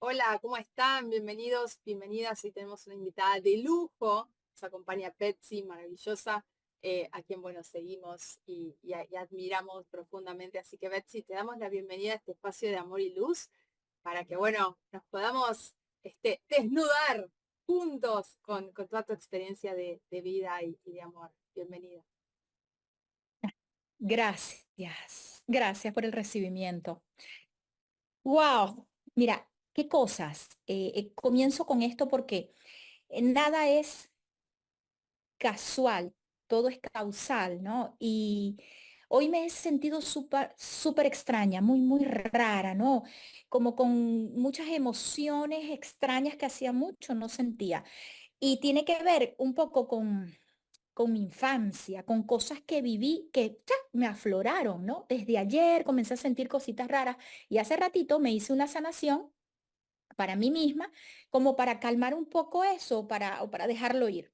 Hola, ¿cómo están? Bienvenidos, bienvenidas. Hoy tenemos una invitada de lujo. Nos acompaña Betsy, maravillosa, a quien, bueno, seguimos y admiramos profundamente. Así que, Betsy, te damos la bienvenida a este espacio de amor y luz para que, bueno, nos podamos desnudar juntos con toda tu experiencia de vida y de amor. Bienvenida. Gracias, gracias por el recibimiento. Wow, mira, qué cosas. Comienzo con esto porque nada es casual, todo es causal, ¿no? Y hoy me he sentido súper extraña, muy rara, ¿no? Como con muchas emociones extrañas que hacía mucho no sentía. Y tiene que ver un poco con mi infancia, con cosas que viví que ¡cha! Me afloraron, ¿no? Desde ayer comencé a sentir cositas raras y hace ratito me hice una sanación para mí misma, como para calmar un poco eso, o para dejarlo ir.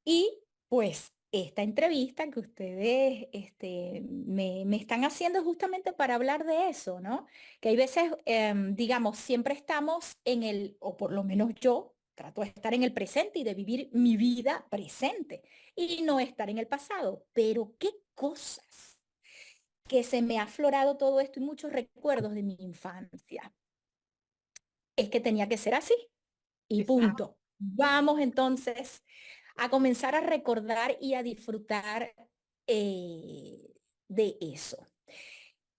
Y pues esta entrevista que ustedes me están haciendo es justamente para hablar de eso, ¿no? Que hay veces, digamos, siempre estamos en el, o por lo menos yo, trato de estar en el presente y de vivir mi vida presente y no estar en el pasado. Pero qué cosas que se me ha aflorado todo esto y muchos recuerdos de mi infancia. Es que tenía que ser así y Exacto. punto. Vamos entonces a comenzar a recordar y a disfrutar de eso.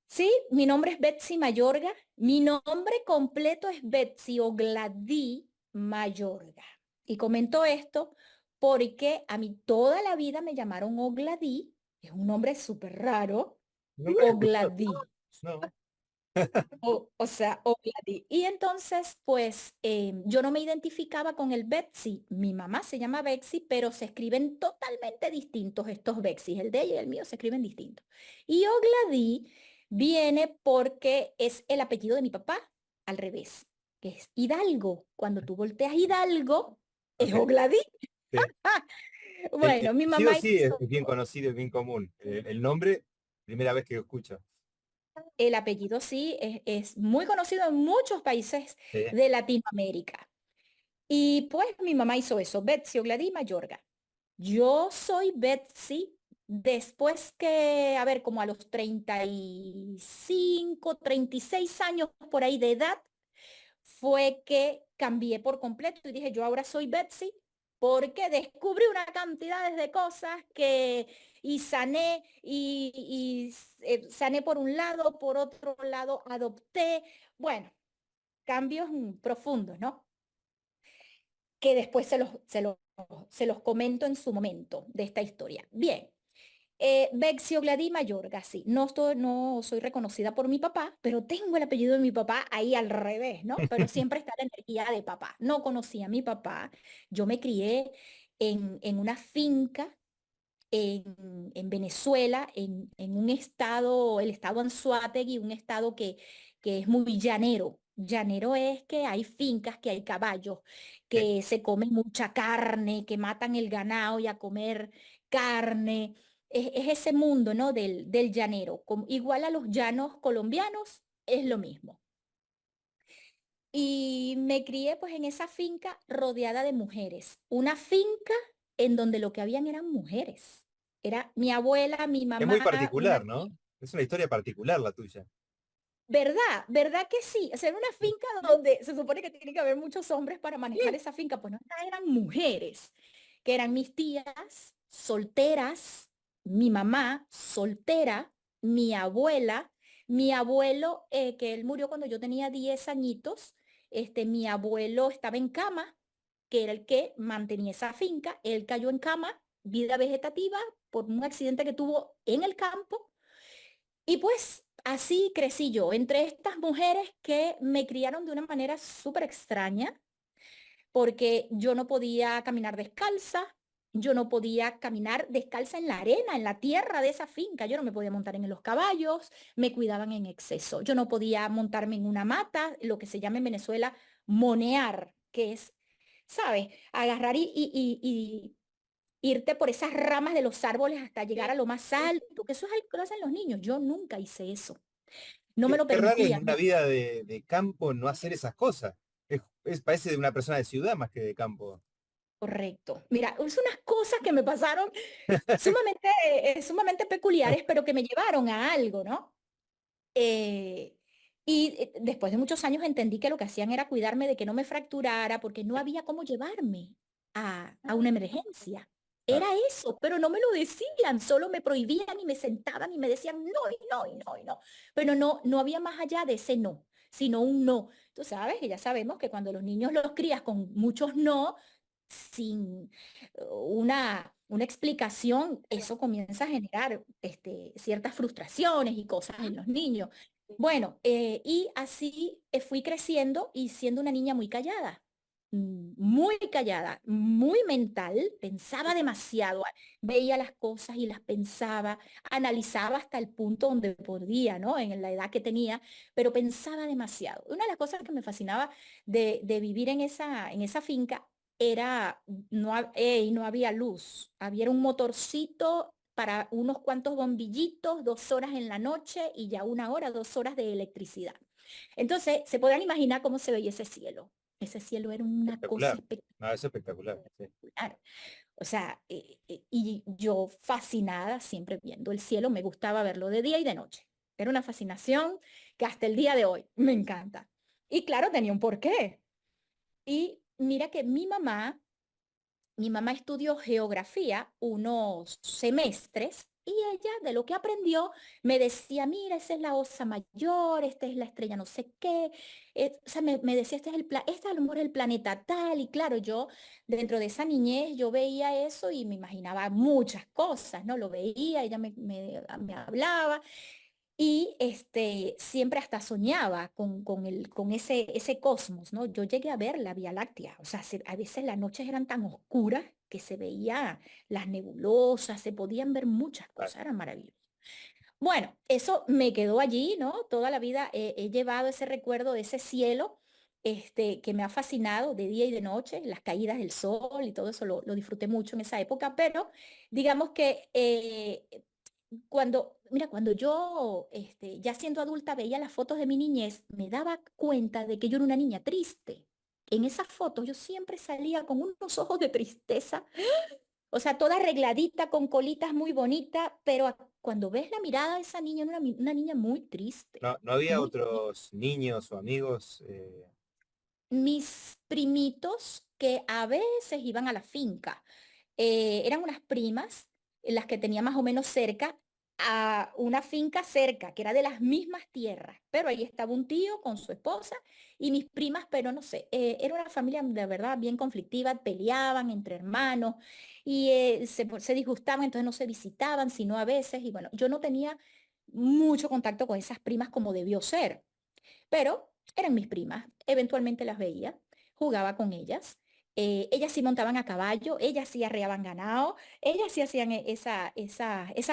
Sí, mi nombre es Betsy Mayorga. Mi nombre completo es Betsy Ogladí Mayorga. Y comento esto porque a mí toda la vida me llamaron Ogladí. Es un nombre súper raro. Sí, No lo he escuchado. Ogladí. No. O sea, Ogladi. Y entonces, pues yo no me identificaba con el Betsy. Mi mamá se llama Betsy, pero se escriben totalmente distintos estos Betsy. El de ella y el mío se escriben distintos. Y Ogladi viene porque es el apellido de mi papá, al revés, que es Hidalgo. Cuando tú volteas Hidalgo, es Ok, Ogladi. sí. El Bueno, mi apellido mamá sí es hizo bien conocido, es bien común. El nombre, primera vez que lo escucho. el apellido, sí, es muy conocido en muchos países Sí. de Latinoamérica. Y pues mi mamá hizo eso, Betsy Ogladí Mayorga. Yo soy Betsy después que, a ver, como a los 35, 36 años por ahí de edad, fue que cambié por completo y dije, yo ahora soy Betsy porque descubrí una cantidad de cosas que y sané sané por un lado, por otro lado adopté, bueno, cambios profundos, ¿no? Que después se los comento en su momento de esta historia. Bien, Bexio Gladys Mayorga, sí, no soy reconocida por mi papá, pero tengo el apellido de mi papá ahí al revés, ¿no? Pero siempre está la energía de papá. No conocí a mi papá, yo me crié en una finca en Venezuela, en un estado, el estado Anzoátegui, un estado que es muy llanero. Llanero es que hay fincas, que hay caballos, Sí. que se come mucha carne, que matan el ganado y a comer carne. Es ese mundo, ¿no? Del llanero. Igual a los llanos colombianos, es lo mismo. Y me crié pues en esa finca rodeada de mujeres. Una finca en donde lo que habían eran mujeres. Era mi abuela, mi Es muy mamá, una particular, tía. ¿no? Es una historia particular la tuya. ¿Verdad? ¿Verdad que sí? O sea, era una finca donde se supone que tiene que haber muchos hombres para manejar Sí. esa finca. Pues no, eran mujeres, que eran mis tías solteras, mi mamá soltera, mi abuela, mi abuelo, que él murió cuando yo tenía 10 añitos. Mi abuelo estaba en cama, que era el que mantenía esa finca. Él cayó en cama, vida vegetativa, por un accidente que tuvo en el campo. Y pues así crecí yo, entre estas mujeres que me criaron de una manera súper extraña, porque yo no podía caminar descalza, yo no podía caminar descalza en la arena, en la tierra de esa finca, yo no me podía montar en los caballos, me cuidaban en exceso, yo no podía montarme en una mata, lo que se llama en Venezuela monear, que es, ¿sabes? Agarrar y irte por esas ramas de los árboles hasta llegar Sí, a lo más sí, alto, que eso es algo que lo hacen los niños. Yo nunca hice eso. No me Qué, lo qué raro en permitían. una vida de campo no hacer esas cosas. Parece de una persona de ciudad más que de campo. Correcto. Mira, es unas cosas que me pasaron sumamente, sumamente peculiares, pero que me llevaron a algo, ¿no? Eh, después de muchos años entendí que lo que hacían era cuidarme de que no me fracturara porque no había cómo llevarme a una emergencia. Era Claro, eso, pero no me lo decían, solo me prohibían y me sentaban y me decían no, y no, y no, y no. Pero no, no había más allá de ese no, sino un no. Tú sabes que ya sabemos que cuando los niños los crías con muchos no, sin una explicación, eso comienza a generar ciertas frustraciones y cosas en los niños. Bueno, y así fui creciendo y siendo una niña muy callada, muy callada, muy mental, pensaba demasiado, veía las cosas y las pensaba, analizaba hasta el punto donde podía, ¿no? En la edad que tenía, pero pensaba demasiado. Una de las cosas que me fascinaba de vivir en esa finca era, no había luz, había un motorcito para unos cuantos bombillitos, 2 horas en la noche y ya 1 hora, 2 horas de electricidad. Entonces, se podrán imaginar cómo se veía ese cielo. Ese cielo era una cosa espectacular. No, es espectacular. Sí. espectacular. O sea, y yo fascinada, siempre viendo el cielo, me gustaba verlo de día y de noche. Era una fascinación que hasta el día de hoy me encanta. Y claro, tenía un porqué. Y mira que mi mamá estudió geografía unos semestres y ella de lo que aprendió me decía, mira, esa es la osa mayor, esta es la estrella no sé qué. O sea, me decía, este a lo mejor es el planeta tal. Y claro, yo dentro de esa niñez yo veía eso y me imaginaba muchas cosas, ¿no? Lo veía, ella me hablaba. Y siempre hasta soñaba con ese cosmos, ¿no? Yo llegué a ver la Vía Láctea, o sea, a veces las noches eran tan oscuras que se veía las nebulosas, se podían ver muchas Claro. cosas, era maravilloso. Bueno, eso me quedó allí, ¿no? Toda la vida he llevado ese recuerdo de ese cielo, que me ha fascinado de día y de noche, las caídas del sol y todo eso lo disfruté mucho en esa época, pero digamos que cuando yo, ya siendo adulta, veía las fotos de mi niñez, me daba cuenta de que yo era una niña triste. En esas fotos yo siempre salía con unos ojos de tristeza, o sea, toda arregladita, con colitas muy bonitas, pero cuando ves la mirada de esa niña, era una niña muy triste, No, no había muy otros niños o amigos. mis primitos que a veces iban a la finca. Eran unas primas, las que tenía más o menos cerca, a una finca cerca, que era de las mismas tierras, pero ahí estaba un tío con su esposa y mis primas, pero no sé, era una familia de verdad bien conflictiva, peleaban entre hermanos y se disgustaban, entonces no se visitaban, sino a veces, y bueno, yo no tenía mucho contacto con esas primas como debió ser, pero eran mis primas, eventualmente las veía, jugaba con ellas. Ellas sí montaban a caballo, ellas sí arreaban ganado, ellas sí hacían esas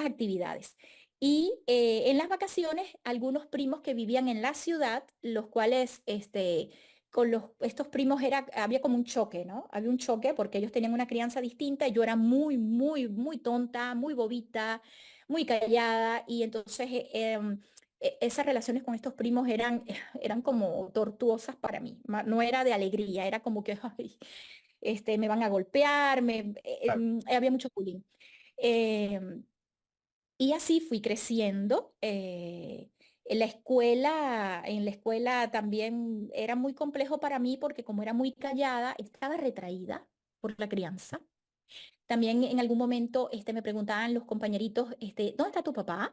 actividades. Y en las vacaciones, algunos primos que vivían en la ciudad, los cuales estos primos había como un choque, ¿no? Había un choque porque ellos tenían una crianza distinta y yo era muy, muy, muy tonta, muy bobita, muy callada y entonces esas relaciones con estos primos eran como tortuosas para mí. No era de alegría, era como que ay, me van a golpear, Claro. había mucho bullying. Em, y así fui creciendo. En la escuela también era muy complejo para mí porque como era muy callada, estaba retraída por la crianza. También en algún momento me preguntaban los compañeritos, ¿dónde está tu papá?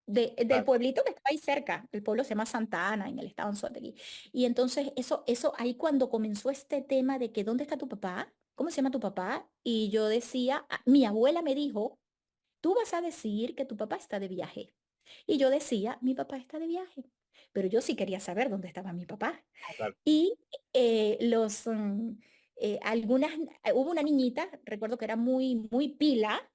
Del Claro. pueblito que está ahí cerca, el pueblo se llama Santa Ana, en el estado de Anzoátegui. Y entonces eso ahí cuando comenzó este tema de que ¿dónde está tu papá? ¿Cómo se llama tu papá? Y yo decía, mi abuela me dijo, tú vas a decir que tu papá está de viaje. Y yo decía, mi papá está de viaje. Pero yo sí quería saber dónde estaba mi papá. Claro. Y hubo una niñita, recuerdo que era muy, muy pila,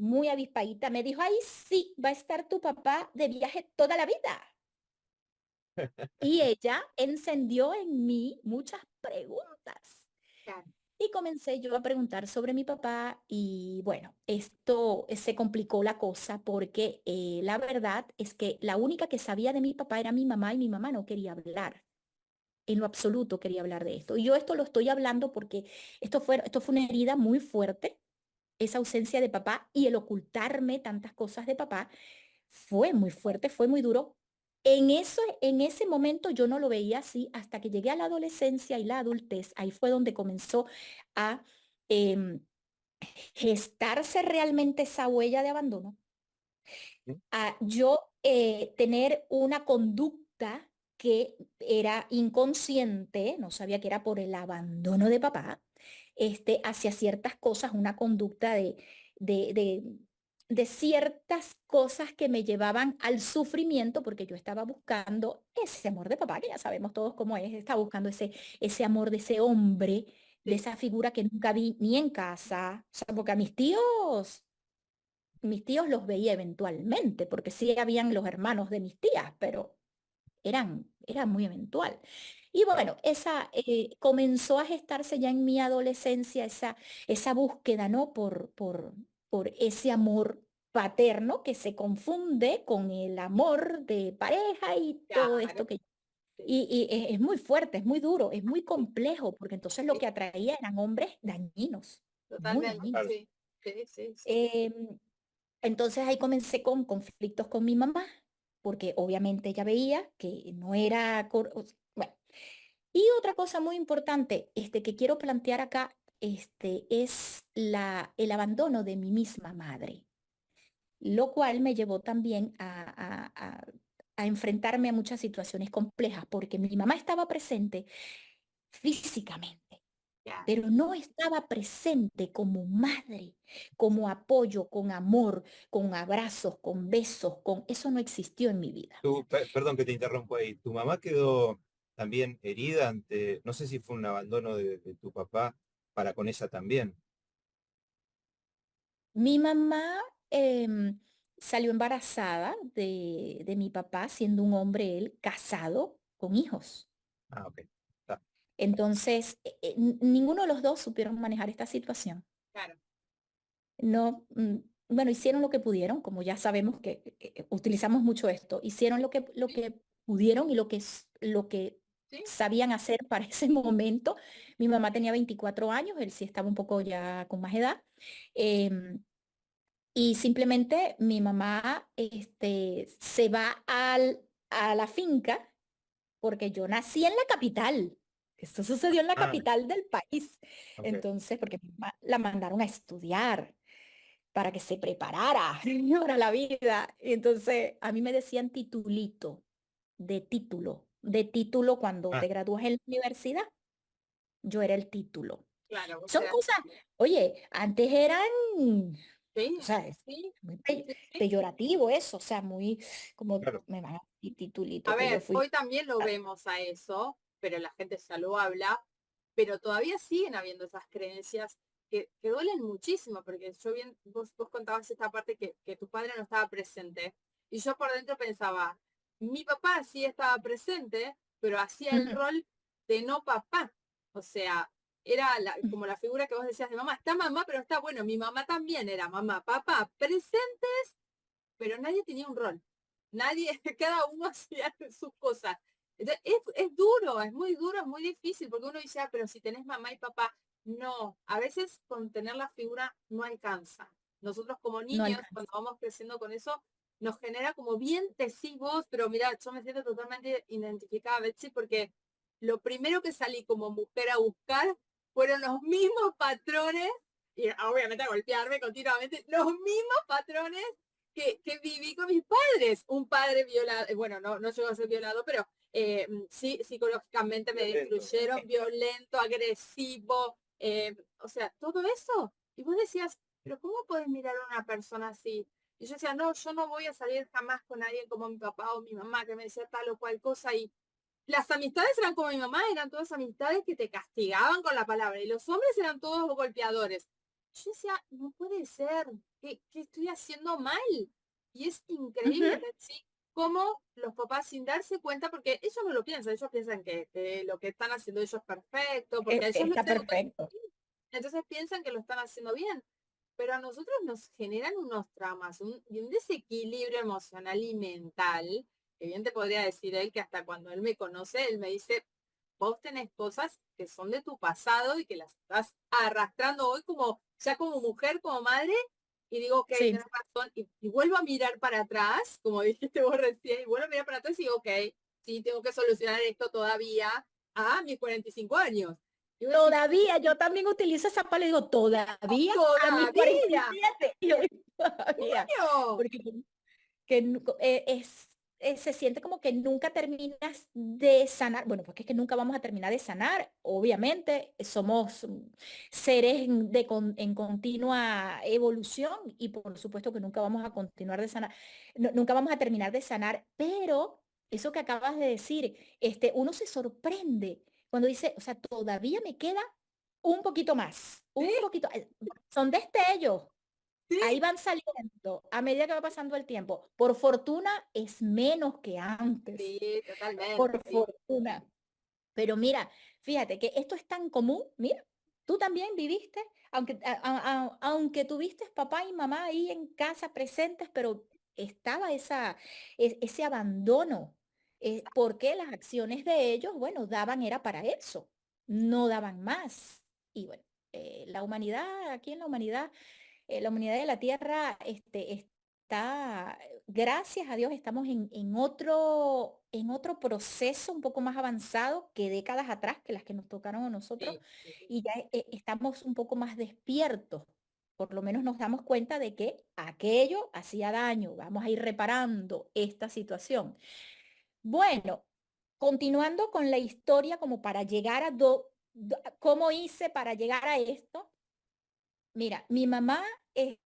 muy avispadita, me dijo, ay, sí, va a estar tu papá de viaje toda la vida. Y ella encendió en mí muchas preguntas. Claro. Y comencé yo a preguntar sobre mi papá y bueno, esto se complicó la cosa porque la verdad es que la única que sabía de mi papá era mi mamá y mi mamá no quería hablar. en lo absoluto quería hablar de esto. Y yo esto lo estoy hablando porque esto fue una herida muy fuerte, esa ausencia de papá y el ocultarme tantas cosas de papá fue muy fuerte, fue muy duro. En ese momento yo no lo veía así hasta que llegué a la adolescencia y la adultez. Ahí fue donde comenzó a em, gestarse realmente esa huella de abandono, ¿Sí? a yo tener una conducta que era inconsciente, no sabía que era por el abandono de papá, hacia ciertas cosas, una conducta de, de, de ciertas cosas que me llevaban al sufrimiento, porque yo estaba buscando ese amor de papá, que ya sabemos todos cómo es, estaba buscando ese amor de ese hombre, de Sí, esa figura que nunca vi ni en casa, o sea, porque a mis tíos los veía eventualmente, porque sí habían los hermanos de mis tías, pero era muy eventual. Y Claro. bueno, comenzó a gestarse ya en mi adolescencia esa búsqueda, ¿no? Por ese amor paterno que se confunde con el amor de pareja y todo claro, esto que... sí, Y es muy fuerte, es muy duro, es muy sí, complejo, porque entonces lo sí, que atraía eran hombres dañinos, muy totalmente, Claro. dañinos. sí, sí, sí, sí. Em, entonces ahí comencé con conflictos con mi mamá, porque obviamente ella veía que no era... Bueno, y otra cosa muy importante, que quiero plantear acá, es el abandono de mi misma madre, lo cual me llevó también a enfrentarme a muchas situaciones complejas, porque mi mamá estaba presente físicamente, Ya. pero no estaba presente como madre, como apoyo, con amor, con abrazos, con besos, con eso no existió en mi vida. Perdón que te interrumpo ahí. ¿Tu mamá quedó también herida ante, no sé si fue un abandono de tu papá para con ella también? Mi mamá salió embarazada de mi papá, siendo un hombre él casado con hijos. Ah, ok. Está. Entonces, ninguno de los dos supieron manejar esta situación. Claro, No, bueno, hicieron lo que pudieron, como ya sabemos que utilizamos mucho esto, hicieron lo sí, que pudieron y lo que sí, sabían hacer para ese momento. Mi mamá tenía 24 años, él sí estaba un poco ya con más edad. em, y simplemente mi mamá se va a la finca porque yo nací en la capital. Esto sucedió en la Ah, capital del país. ok. Entonces, porque mi mamá la mandaron a estudiar para que se preparara para la vida. Y entonces, a mí me decían titulito, de título cuando Ah, te gradúas en la universidad. Yo era el título. claro, vos Son eras cosas, oye, antes eran, o sí, sea, es sí, muy sí, sí. peyorativo eso, o sea, muy como claro. me van a decir titulito A que yo ver, fui. hoy también lo vemos a eso, pero la gente ya lo habla, pero todavía siguen habiendo esas creencias que duelen muchísimo, porque yo bien, vos contabas esta parte que tu padre no estaba presente, y yo por dentro pensaba, mi papá sí estaba presente, pero hacía el Ujú, rol de no papá, o sea, era como la figura que vos decías de mamá, está mamá, pero está bueno, mi mamá también era mamá, papá, presentes, pero nadie tenía un rol. Nadie, cada uno hacía sus cosas. Entonces, es duro, es muy duro, es muy difícil, porque uno dice, ah, pero si tenés mamá y papá, no, a veces con tener la figura no alcanza. Nosotros como no niños, alcanza. cuando vamos creciendo con eso, nos genera como bien decís vos, pero mira, yo me siento totalmente identificada, Betsy, porque lo primero que salí como mujer a buscar fueron los mismos patrones, y obviamente a golpearme continuamente, los mismos patrones que viví con mis padres. Un padre violado, bueno, no llegó a ser violado, pero sí, psicológicamente me Violento. destruyeron, violento, agresivo, o sea, todo eso. Y vos decías, pero ¿cómo puedes mirar a una persona así? Y yo decía, no, yo no voy a salir jamás con alguien como mi papá o mi mamá que me decía tal o cual cosa. Y las amistades eran como mi mamá, eran todas amistades que te castigaban con la palabra. Y los hombres eran todos golpeadores. Yo decía, no puede ser, ¿qué estoy haciendo mal? Y es Ujú, increíble, Betsy, cómo los papás sin darse cuenta, porque ellos no lo piensan, ellos piensan que lo que están haciendo ellos es perfecto, porque a ellos está los educan perfecto. así. Entonces piensan que lo están haciendo bien. Pero a nosotros nos generan unos traumas y un desequilibrio emocional y mental, que bien te podría decir él que hasta cuando él me conoce, él me dice, vos tenés cosas que son de tu pasado y que las estás arrastrando hoy como, ya como mujer, como madre, y digo, ok, Sí, tenés razón, y vuelvo a mirar para atrás, como dijiste vos recién, y vuelvo a mirar para atrás y digo, ok, sí, tengo que solucionar esto todavía a mis 45 años. Y vos decís, todavía, yo también utilizo esa palabra, digo, todavía a mis todavía, 47, yo digo, todavía, coño. porque se siente como que nunca terminas de sanar. Bueno, porque es que nunca vamos a terminar de sanar. Obviamente, somos seres en continua evolución y por supuesto que nunca vamos a continuar de sanar, nunca vamos a terminar de sanar, pero eso que acabas de decir, uno se sorprende cuando dice, o sea, todavía me queda un poquito más, Sí, un poquito, son destellos. sí, Ahí van saliendo a medida que va pasando el tiempo. Por fortuna es menos que antes, sí, totalmente, por sí. fortuna. Pero mira, fíjate que esto es tan común. Mira, tú también viviste, aunque tuviste papá y mamá ahí en casa presentes, pero estaba ese abandono, porque las acciones de ellos, bueno, daban era para eso, no daban más. Y bueno, la humanidad, aquí en la humanidad de la Tierra está, gracias a Dios, estamos en otro proceso un poco más avanzado que décadas atrás, que las que nos tocaron a nosotros, Sí, sí, y ya estamos un poco más despiertos. Por lo menos nos damos cuenta de que aquello hacía daño. Vamos a ir reparando esta situación. Bueno, continuando con la historia como para llegar cómo hice para llegar a esto. Mira, mi mamá, pues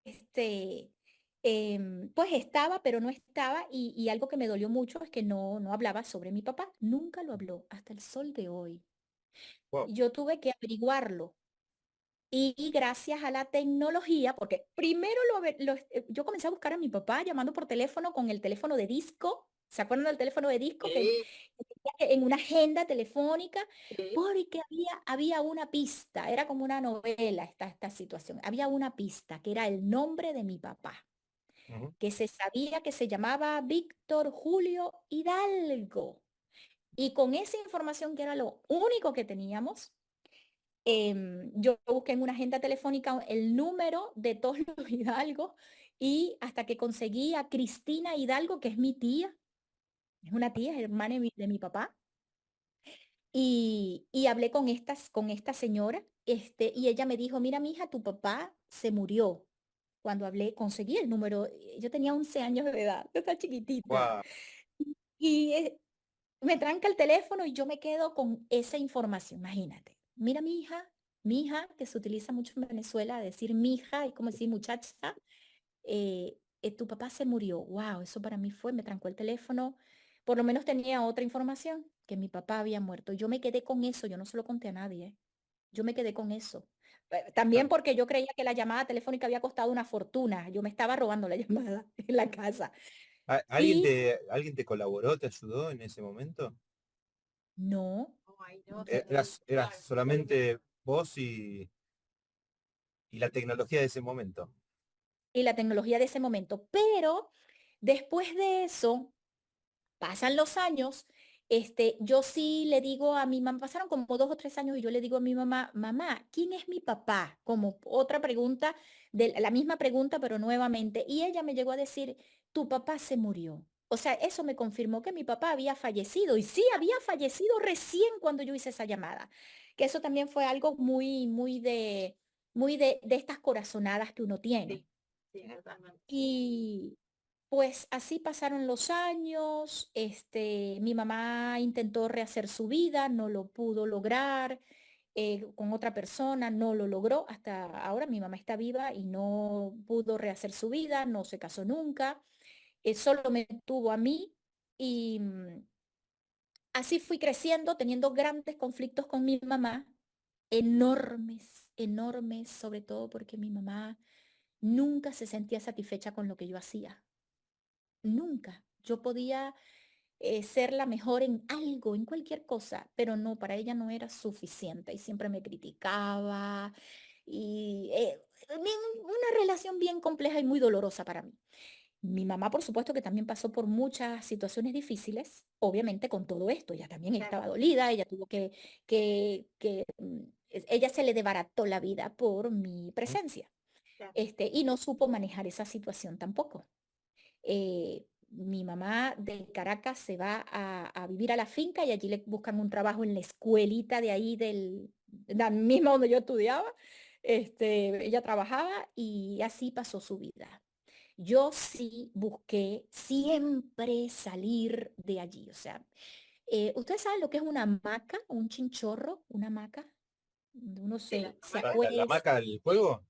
estaba, pero no estaba, y algo que me dolió mucho es que no hablaba sobre mi papá, nunca lo habló hasta el sol de hoy. Wow. Yo tuve que averiguarlo. Y gracias a la tecnología, porque primero yo comencé a buscar a mi papá llamando por teléfono con el teléfono de disco. ¿Se acuerdan del teléfono de disco sí, que en una agenda telefónica? sí, Porque había una pista, era como una novela esta situación. Había una pista que era el nombre de mi papá, Ujú. que se sabía que se llamaba Víctor Julio Hidalgo. Y con esa información, que era lo único que teníamos, yo busqué en una agenda telefónica el número de todos los Hidalgos, y hasta que conseguí a Cristina Hidalgo, que es mi tía, es una tía, es hermana de mi papá, y hablé con esta señora, y ella me dijo, mira, mija, tu papá se murió. Cuando hablé, conseguí el número, yo tenía 11 años de edad, yo estaba chiquitita, Guau. y me tranca el teléfono y yo me quedo con esa información. Imagínate, mira mi hija, que se utiliza mucho en Venezuela, decir mi hija es como decir muchacha, tu papá se murió. Wow, eso para mí me trancó el teléfono. Por lo menos tenía otra información, que mi papá había muerto. Yo me quedé con eso, yo no se lo conté a nadie. Yo me quedé con eso. También porque yo creía que la llamada telefónica había costado una fortuna. Yo me estaba robando la llamada en la casa. Y ¿Alguien te colaboró, te ayudó en ese momento? no, no, ahí no, no. Eras claro, solamente vos y la tecnología de ese momento. Y la tecnología de ese momento. Pero después de eso, pasan los años, yo sí le digo a mi mamá, pasaron como 2 o 3 años, y yo le digo a mi mamá, mamá, ¿quién es mi papá? Como otra pregunta, de la misma pregunta, pero nuevamente. Y ella me llegó a decir, tu papá se murió. O sea, eso me confirmó que mi papá había fallecido. Y sí, había fallecido recién cuando yo hice esa llamada. Que eso también fue algo muy de estas corazonadas que uno sí, tiene. sí, totalmente. Y pues así pasaron los años, mi mamá intentó rehacer su vida, no lo pudo lograr, con otra persona, no lo logró, hasta ahora mi mamá está viva y no pudo rehacer su vida, no se casó nunca, solo me tuvo a mí, y así fui creciendo, teniendo grandes conflictos con mi mamá, enormes, enormes, sobre todo porque mi mamá nunca se sentía satisfecha con lo que yo hacía. Nunca. Yo podía ser la mejor en algo, en cualquier cosa, pero no, para ella no era suficiente y siempre me criticaba, y una relación bien compleja y muy dolorosa para mí. Mi mamá, por supuesto, que también pasó por muchas situaciones difíciles, obviamente con todo esto, ella también Claro, estaba dolida, ella tuvo ella se le desbarató la vida por mi ¿Mm? presencia, claro. y no supo manejar esa situación tampoco. Mi mamá de Caracas se va a vivir a la finca y allí le buscan un trabajo en la escuelita de ahí la misma donde yo estudiaba. Ella trabajaba y así pasó su vida. Yo sí busqué siempre salir de allí. O sea, ¿ustedes saben lo que es una hamaca, un chinchorro, una hamaca? Donde uno Sí, las se hamacas. La acuesta, hamaca del juego?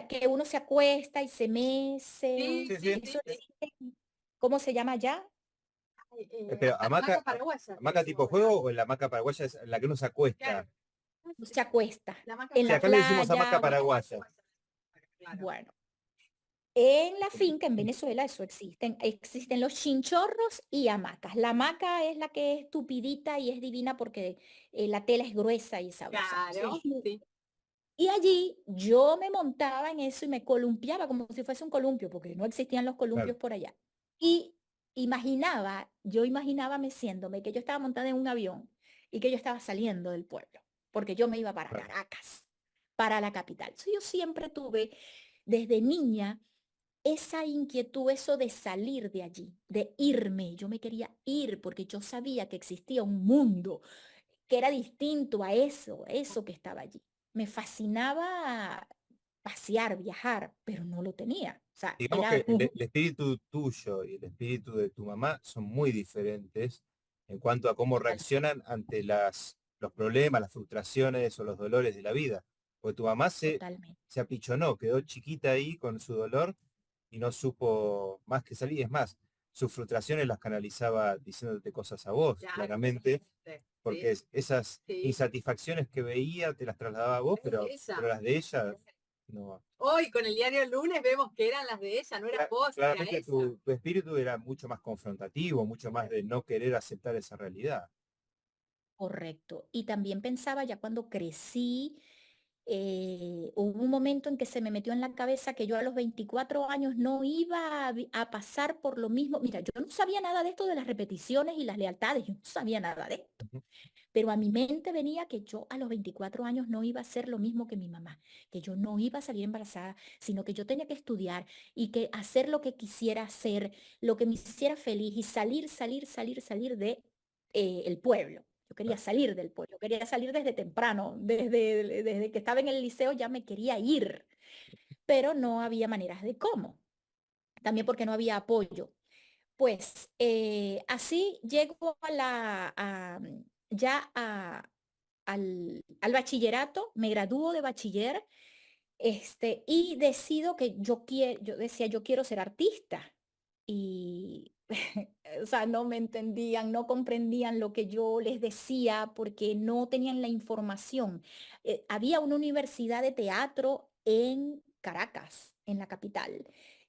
que uno se acuesta y se Sí, mece. Sí, sí, sí. sí, Eso sí. existe. ¿Cómo se llama allá? Ay, Pero hamaca paraguaya le hamaca decimos tipo acá. juego o la hamaca paraguaya es la que uno se Claro. acuesta. Ah, Uno sí. se acuesta La hamaca en Sí, la acá le paraguaya. decimos hamaca playa. Bueno, paraguaya. Claro. bueno. En la finca, en Venezuela, eso existen. Existen los chinchorros y hamacas. La hamaca es la que es tupidita y es divina porque la tela es gruesa y sabrosa. Claro, sí. Y allí yo me montaba en eso y me columpiaba como si fuese un columpio, porque no existían los Claro, columpios por allá. Y yo imaginaba meciéndome que yo estaba montada en un avión y que yo estaba saliendo del pueblo, porque yo me iba para claro. Caracas, para la capital. So, yo siempre tuve, desde niña, esa inquietud, eso de salir de allí, de irme. Yo me quería ir porque yo sabía que existía un mundo que era distinto a eso que estaba allí. Me fascinaba pasear, viajar, pero no lo tenía. O sea, Digamos que era el espíritu tuyo y el espíritu de tu mamá son muy diferentes en cuanto a cómo total, reaccionan ante los problemas, las frustraciones o los dolores de la vida. Porque tu mamá totalmente. se apichonó, quedó chiquita ahí con su dolor y no supo más que salir. Es más, sus frustraciones las canalizaba diciéndote cosas a vos, Claro, claramente, totalmente. porque Sí, esas sí. insatisfacciones que veía te las trasladaba a vos, Es de pero ella. las de ella no. Hoy con el diario El Lunes vemos que eran las de ella, no era vos, era Claramente ella. tu espíritu era mucho más confrontativo, mucho más de no querer aceptar esa realidad. Correcto. Y también pensaba ya cuando crecí, hubo un momento en que se me metió en la cabeza que yo a los 24 años no iba a pasar por lo mismo. Mira, yo no sabía nada de esto de las repeticiones y las lealtades, yo no sabía nada de esto. Ujú. Pero a mi mente venía que yo a los 24 años no iba a ser lo mismo que mi mamá, que yo no iba a salir embarazada, sino que yo tenía que estudiar y que hacer lo que quisiera hacer, lo que me hiciera feliz y salir de el pueblo. Yo quería salir del pueblo, quería salir desde temprano, desde que estaba en el liceo ya me quería ir, pero no había maneras de cómo, también porque no había apoyo. Pues así llego ya al bachillerato, me gradúo de bachiller, y decido que yo decía, yo quiero ser artista. Y, o sea, no me entendían, no comprendían lo que yo les decía porque no tenían la información. Había una universidad de teatro en Caracas, en la capital,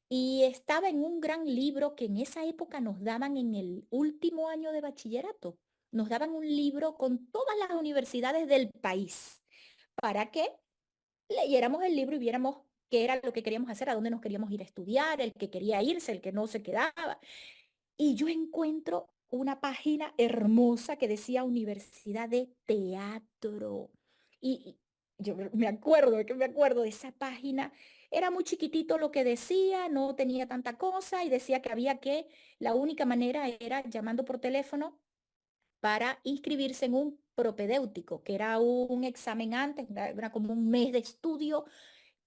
y estaba en un gran libro que en esa época nos daban en el último año de bachillerato. Nos daban un libro con todas las universidades del país. ¿Para qué? Leyéramos el libro y viéramos qué era lo que queríamos hacer, a dónde nos queríamos ir a estudiar, el que quería irse, el que no se quedaba. Y yo encuentro una página hermosa que decía Universidad de Teatro. Y yo me acuerdo de esa página. Era muy chiquitito lo que decía, no tenía tanta cosa y decía que la única manera era llamando por teléfono para inscribirse en un propedéutico, que era un examen antes, era como un mes de estudio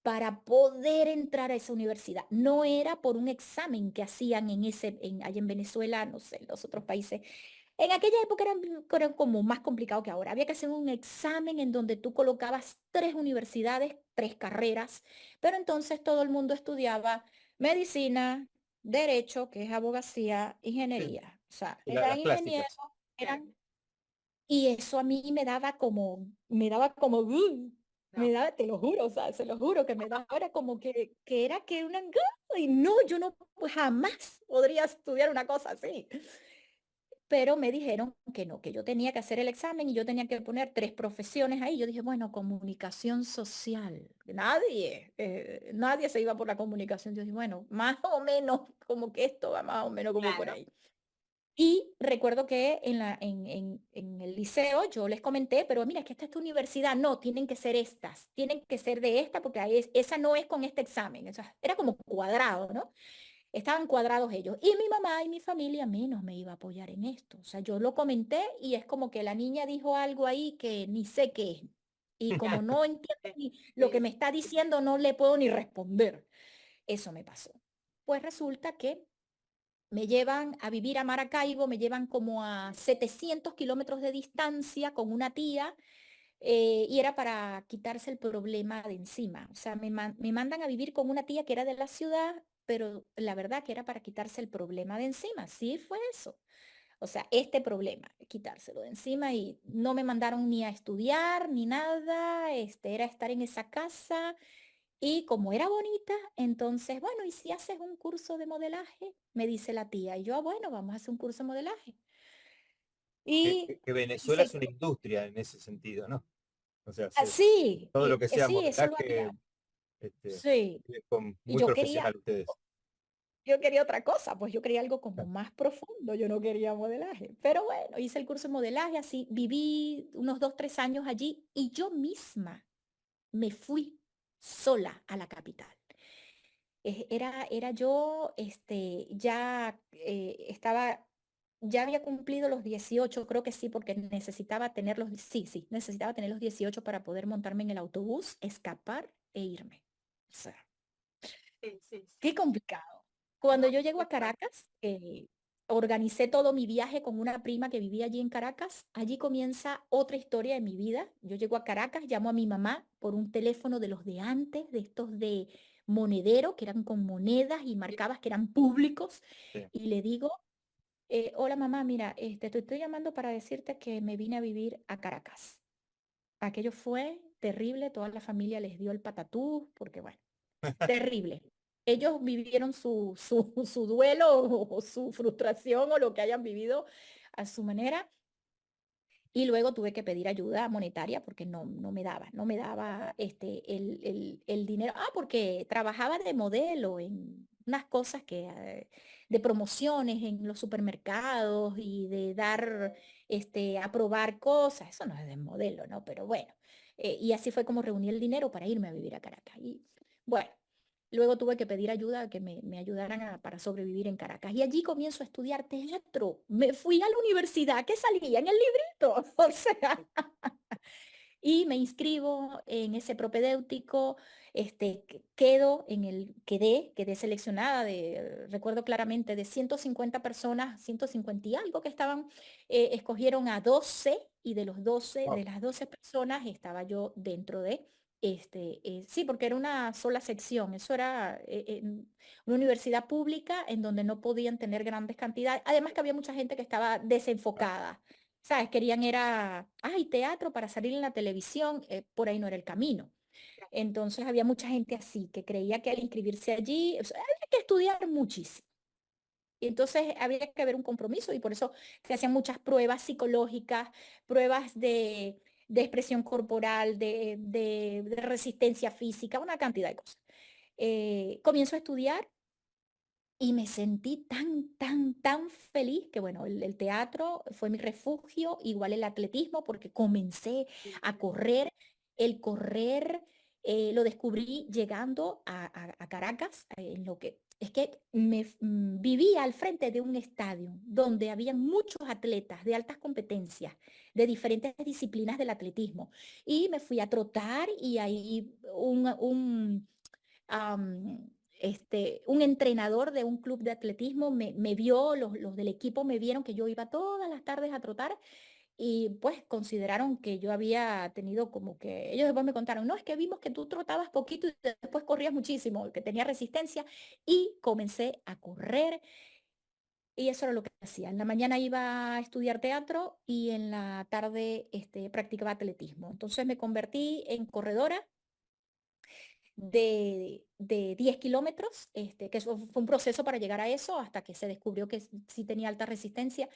para poder entrar a esa universidad. No era por un examen que hacían allá en Venezuela, no sé, en los otros países. En aquella época era como más complicado que ahora. Había que hacer un examen en donde tú colocabas 3 universidades, 3 carreras, pero entonces todo el mundo estudiaba medicina, derecho, que es abogacía, Sí, ingeniería. O sea, las eran ingenieros, clásicas. Claro, eran y eso a mí me daba como, no. te lo juro, o sea, se lo juro que me daba, era como que era que una, y no, yo no pues, jamás podría estudiar una cosa así. pero me dijeron que no, que yo tenía que hacer el examen y yo tenía que poner 3 profesiones ahí. Yo dije, bueno, comunicación social. Nadie se iba por la comunicación. Yo dije, bueno, más o menos, como que esto va más o menos como por Claro. ahí. Y recuerdo que en el liceo yo les comenté, pero mira, es que esta es tu universidad, no, tienen que ser estas, tienen que ser de esta, porque ahí esa no es con este examen. O sea, era como cuadrado, ¿no? Estaban cuadrados ellos. Y mi mamá y mi familia menos me iba a apoyar en esto. O sea, yo lo comenté y es como que la niña dijo algo ahí que ni sé qué es. Y como no entiendo Sí, ni lo que sí, me está diciendo, no le puedo ni responder. Eso me pasó. Pues resulta que me llevan a vivir a Maracaibo, me llevan como a 700 kilómetros de distancia con una tía, y era para quitarse el problema de encima. O sea, me mandan a vivir con una tía que era de la ciudad, pero la verdad que era para quitarse el problema de encima. Sí fue eso. O sea, este problema, quitárselo de encima, y no me mandaron ni a estudiar ni nada, era estar en esa casa. Y como era bonita, entonces, bueno, ¿y si haces un curso de modelaje? Me dice la tía. Y yo, "Ah, bueno, vamos a hacer un curso de modelaje". Y Que Venezuela es hice, una industria en ese sentido, ¿no? O sea, sí, todo lo que sea sí, eso lo modelaje, había. este, Sí. es Y muy profesional ustedes. yo quería otra cosa, pues yo quería algo como más profundo, yo no quería modelaje. Pero bueno, hice el curso de modelaje, así viví unos 2, 3 años allí y yo misma me fui sola a la capital. Era yo, ya ya había cumplido los 18, creo que sí, porque necesitaba tener sí, necesitaba tener los 18 para poder montarme en el autobús, escapar e irme. O sea, sí, sí, sí. qué complicado. Cuando No, yo llego qué a fuerte. Caracas, organicé todo mi viaje con una prima que vivía allí en Caracas. Allí comienza otra historia de mi vida. Yo llego a Caracas, llamo a mi mamá por un teléfono de los de antes, de estos de monedero, que eran con monedas y Sí, marcabas que eran públicos, Sí. y le digo, hola mamá, mira, te estoy llamando para decirte que me vine a vivir a Caracas. Aquello fue terrible, toda la familia les dio el patatús, porque bueno, terrible. Ellos vivieron su duelo o su frustración o lo que hayan vivido a su manera. Y luego tuve que pedir ayuda monetaria porque no me daba el dinero. Ah, porque trabajaba de modelo en unas cosas de promociones en los supermercados y de dar, a probar cosas. Eso no es de modelo, ¿no? Pero bueno, y así fue como reuní el dinero para irme a vivir a Caracas. Y bueno. Luego tuve que pedir ayuda, que me ayudaran para sobrevivir en Caracas. Y allí comienzo a estudiar teatro. Me fui a la universidad que salía en el librito. O sea, y me inscribo en ese propedéutico, quedé seleccionada recuerdo claramente, de 150 personas, 150 y algo que estaban, escogieron a 12 y de los 12, Wow. de las 12 personas estaba yo dentro de, sí, porque era una sola sección, eso era en una universidad pública en donde no podían tener grandes cantidades, además que había mucha gente que estaba desenfocada. ¿Sabes? Querían era, ay, teatro para salir en la televisión, por ahí no era el camino. Entonces había mucha gente así que creía que al inscribirse allí, o sea, había que estudiar muchísimo. Y entonces había que haber un compromiso y por eso se hacían muchas pruebas psicológicas, pruebas de expresión corporal, de resistencia física, una cantidad de cosas. Comienzo a estudiar y me sentí tan feliz que bueno, el teatro fue mi refugio, igual el atletismo, porque comencé sí, a sí. correr. El correr, lo descubrí llegando a Caracas, en lo que es que vivía al frente de un estadio donde habían muchos atletas de altas competencias, de diferentes disciplinas del atletismo. Y me fui a trotar y ahí un entrenador de un club de atletismo me vio, los del equipo me vieron que yo iba todas las tardes a trotar y pues consideraron que yo había tenido como que, ellos después me contaron, no, es que vimos que tú trotabas poquito y después corrías muchísimo, que tenía resistencia y comencé a correr y eso era lo que hacía. En la mañana iba a estudiar teatro y en la tarde practicaba atletismo. Entonces me convertí en corredora. de 10 kilómetros, que eso fue un proceso para llegar a eso hasta que se descubrió que sí tenía alta resistencia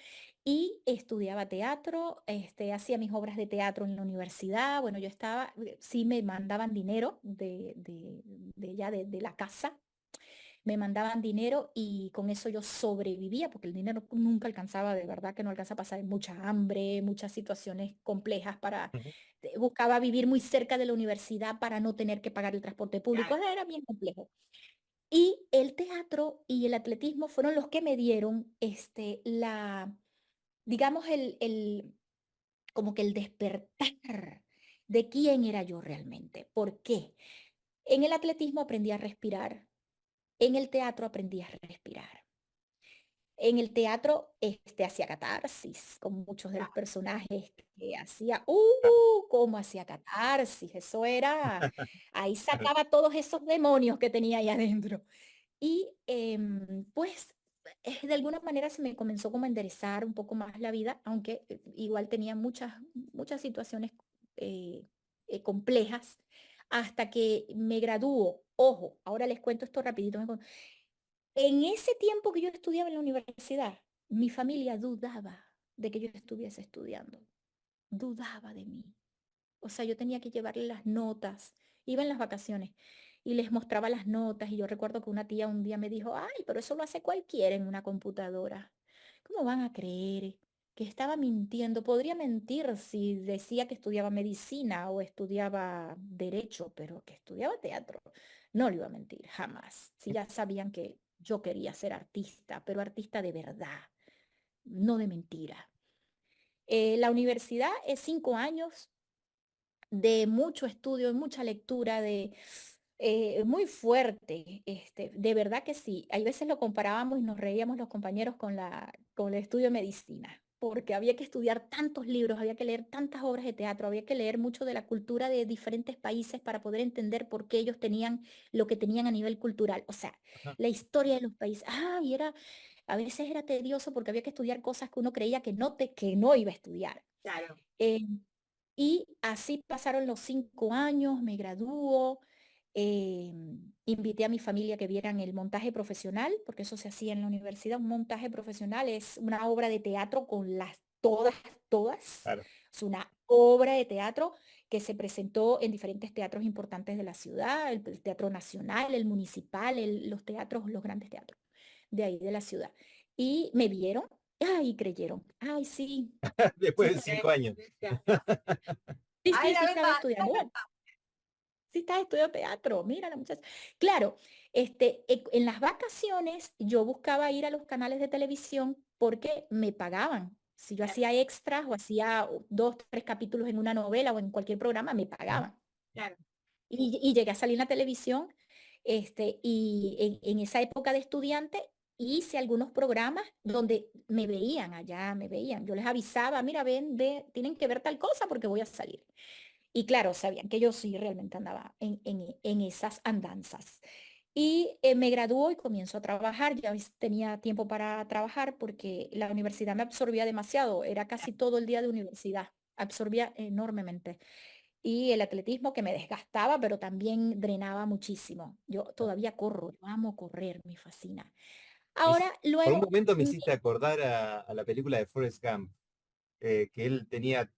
y estudiaba teatro, hacía mis obras de teatro en la universidad, bueno, yo estaba, sí me mandaban dinero de ya de la casa, me mandaban dinero y con eso yo sobrevivía, porque el dinero nunca alcanzaba, de verdad que no alcanza a pasar mucha hambre, muchas situaciones complejas para, Ujú. buscaba vivir muy cerca de la universidad para no tener que pagar el transporte público, Claro. era bien complejo. Y el teatro y el atletismo fueron los que me dieron digamos, como que el despertar de quién era yo realmente. ¿Por qué? En el atletismo aprendí a respirar, en el teatro aprendí a respirar. En el teatro hacía catarsis con muchos de los personajes que hacía, Claro, cómo hacía catarsis, eso era, ahí claro. sacaba todos esos demonios que tenía ahí adentro. Y pues de alguna manera se me comenzó como a enderezar un poco más la vida, aunque igual tenía muchas situaciones eh, complejas, hasta que me graduó. Ojo, ahora les cuento esto rapidito. En ese tiempo que yo estudiaba en la universidad, mi familia dudaba de que yo estuviese estudiando, dudaba de mí. O sea, yo tenía que llevarle las notas, iba en las vacaciones y les mostraba las notas y yo recuerdo que una tía un día me dijo, ay, pero eso lo hace cualquiera en una computadora. ¿Cómo van a creer que estaba mintiendo? Podría mentir si decía que estudiaba medicina o estudiaba derecho, pero que estudiaba teatro. No le iba a mentir, jamás. Si ya sabían que yo quería ser artista, pero artista de verdad, no de mentira. La universidad es 5 años de mucho estudio, mucha lectura, muy fuerte, de verdad que sí. Hay veces lo comparábamos y nos reíamos los compañeros con el estudio de medicina, porque había que estudiar tantos libros, había que leer tantas obras de teatro, había que leer mucho de la cultura de diferentes países para poder entender por qué ellos tenían lo que tenían a nivel cultural. O sea, Ajá. la historia de los países. A veces era tedioso porque había que estudiar cosas que uno creía que no iba a estudiar. Claro. Eh, y así pasaron los 5 años, me graduó, invité a mi familia que vieran el montaje profesional, porque eso se hacía en la universidad. Un montaje profesional es una obra de teatro con todas. Claro. Es una obra de teatro que se presentó en diferentes teatros importantes de la ciudad, el Teatro Nacional, el Municipal, los teatros, los grandes teatros de ahí de la ciudad. Y me vieron, ay, creyeron, ay, sí, Después sí, de 5 años. sí, Ay, sí, la sí estaba verdad, estudiando. Bueno, sí estaba estudiando teatro. Mira la muchacha. Claro, en las vacaciones yo buscaba ir a los canales de televisión porque me pagaban. Si yo hacía extras o hacía 2, 3 capítulos en una novela o en cualquier programa, me Ujú. pagaban. claro. Y llegué a salir en la televisión, y en esa época de estudiante hice algunos programas donde me veían allá, me veían. Yo les avisaba, mira, ven, tienen que ver tal cosa porque voy a salir. Y claro, sabían que yo sí realmente andaba en esas andanzas. Y me graduó y comienzo a trabajar. Ya tenía tiempo para trabajar porque la universidad me absorbía demasiado. Era casi todo el día de universidad. Absorbía enormemente. Y el atletismo que me desgastaba, pero también drenaba muchísimo. Yo todavía corro, yo amo correr, me fascina. Me Ahora, hici- por un luego, momento me hiciste acordar a la película de Forrest Gump, que él tenía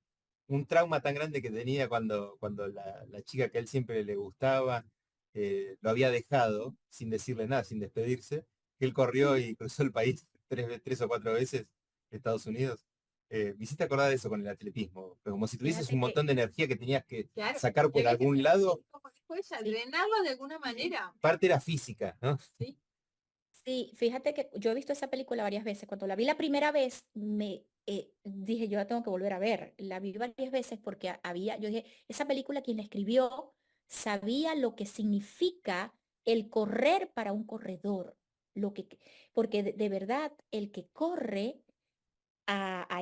un trauma tan grande que tenía cuando la chica que a él siempre le gustaba lo había dejado sin decirle nada, sin despedirse, que él corrió y cruzó el país 3 o 4 veces, Estados Unidos. Me hiciste acordar de eso con el atletismo, pero como si tuvieses Fíjate un que, montón de energía que tenías que claro, sacar y por había que algún lado, como dijo ella, sí, drenarlo de alguna manera. parte era física, ¿no? Sí, sí, fíjate que yo he visto esa película varias veces. Cuando la vi la primera vez, me dije, yo la tengo que volver a ver. La vi varias veces porque yo dije, esa película quien la escribió sabía lo que significa el correr para un corredor. Porque de verdad, el que corre a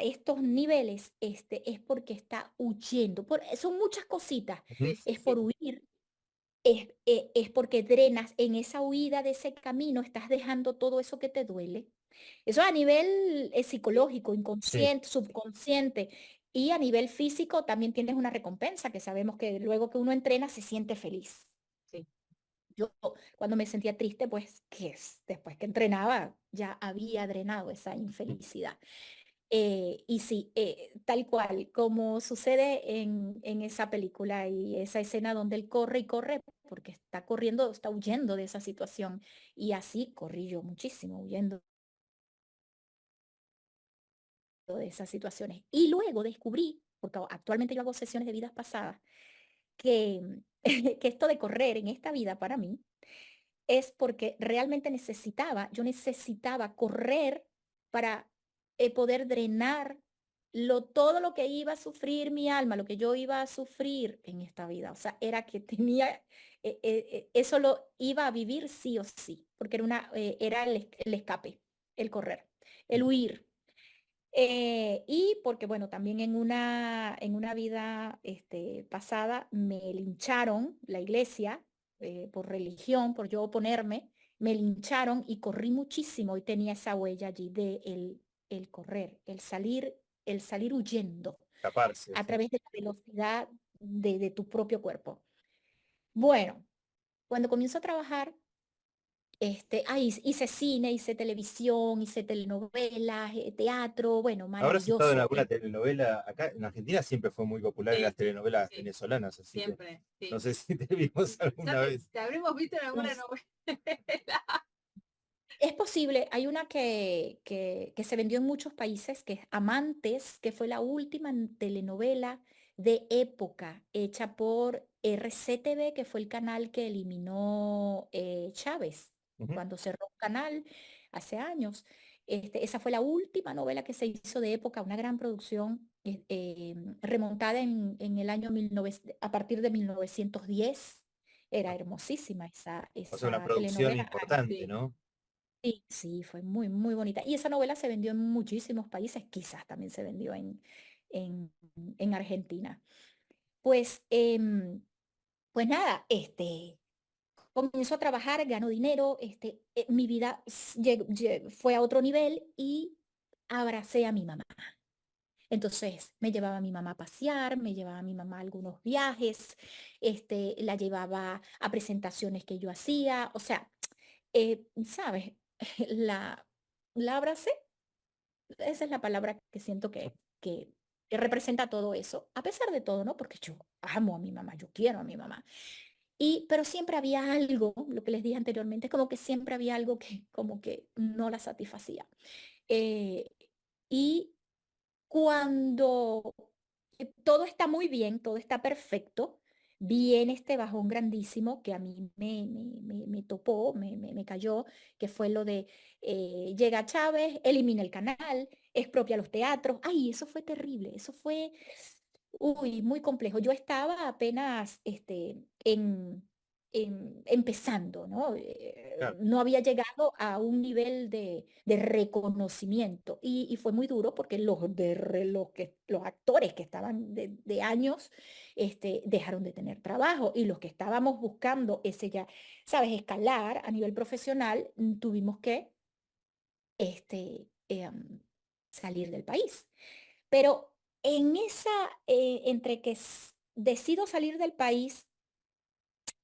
estos niveles, es porque está huyendo. Son muchas cositas. Ujú. sí, sí, Es sí. por huir, es porque drenas en esa huida de ese camino, estás dejando todo eso que te duele. Eso a nivel Sí, psicológico, Sí, inconsciente, subconsciente. Y a nivel físico también tienes una recompensa, que sabemos que luego que uno entrena se siente feliz. Yo cuando me sentía triste, pues, ¿qué es? Después que entrenaba, ya había drenado esa infelicidad. Y sí, tal cual, como sucede en esa película y esa escena donde él corre y corre, porque está corriendo, está huyendo de esa situación. Y así corrí yo muchísimo, huyendo de esas situaciones. Y luego descubrí, porque actualmente yo hago sesiones de vidas pasadas, que, que esto de correr en esta vida para mí es porque realmente yo necesitaba correr para poder drenar todo lo que iba a sufrir mi alma, lo que yo iba a sufrir en esta vida. O sea, era que tenía, eso lo iba a vivir sí o sí, porque era el escape, el correr, el huir. Y porque, bueno, también en una vida pasada me lincharon la iglesia por religión, por yo oponerme, me lincharon y corrí muchísimo y tenía esa huella allí de el correr, el salir huyendo Escaparse, a sí. través de la velocidad de tu propio cuerpo. Bueno, cuando comienzo a trabajar hice cine, hice televisión, hice telenovelas, teatro, bueno, ¿Habrás estado en maravilloso. alguna telenovela? Acá en Argentina siempre fue muy popular en Sí, las telenovelas sí, venezolanas, así que siempre, no sí. sé si te vimos Ya alguna vez. te habremos visto en alguna Es, novela. es posible, hay una que se vendió en muchos países, que es Amantes, que fue la última telenovela de época hecha por RCTV, que fue el canal que eliminó Chávez Ujú. cuando cerró el canal hace años. Esa fue la última novela que se hizo de época, una gran producción remontada en el año 1900, a partir de 1910. Era hermosísima O sea, una esa producción telenovela. importante, Sí. ¿no? Sí, sí, fue muy, muy bonita. Y esa novela se vendió en muchísimos países, quizás también se vendió en, en Argentina. Pues, pues nada, comienzo a trabajar, gano dinero, mi vida fue a otro nivel y abracé a mi mamá. Entonces me llevaba a mi mamá a pasear, me llevaba a mi mamá a algunos viajes, la llevaba a presentaciones que yo hacía, o sea, ¿sabes? La, la abracé, esa es la palabra que siento que representa todo eso, a pesar de todo, ¿no? Porque yo amo a mi mamá, yo quiero a mi mamá. Pero siempre había algo, lo que les dije anteriormente, como que siempre había algo que como que no la satisfacía. Eh, y cuando todo está muy bien, todo está perfecto, viene este bajón grandísimo que a mí me topó, me cayó, que fue lo de llega Chávez, elimina el canal, expropia los teatros. Ay, eso fue terrible, eso fue, uy, muy complejo. Yo estaba apenas empezando, ¿no? Claro. No había llegado a un nivel de reconocimiento y fue muy duro porque los actores que estaban de años dejaron de tener trabajo y los que estábamos buscando ese ya, sabes, escalar a nivel profesional, tuvimos que salir del país. Pero en esa, entre que decido salir del país,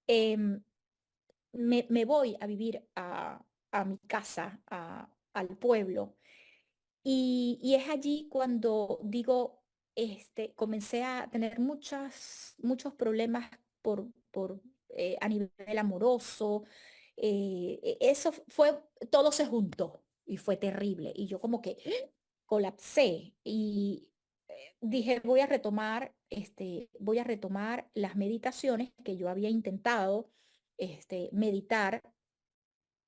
em, me voy a vivir a mi casa, al pueblo. Y es allí cuando digo, comencé a tener muchos problemas a nivel amoroso. Eso fue, todo se juntó y fue terrible. Y yo como que colapsé y dije, voy a retomar las meditaciones que yo había intentado meditar,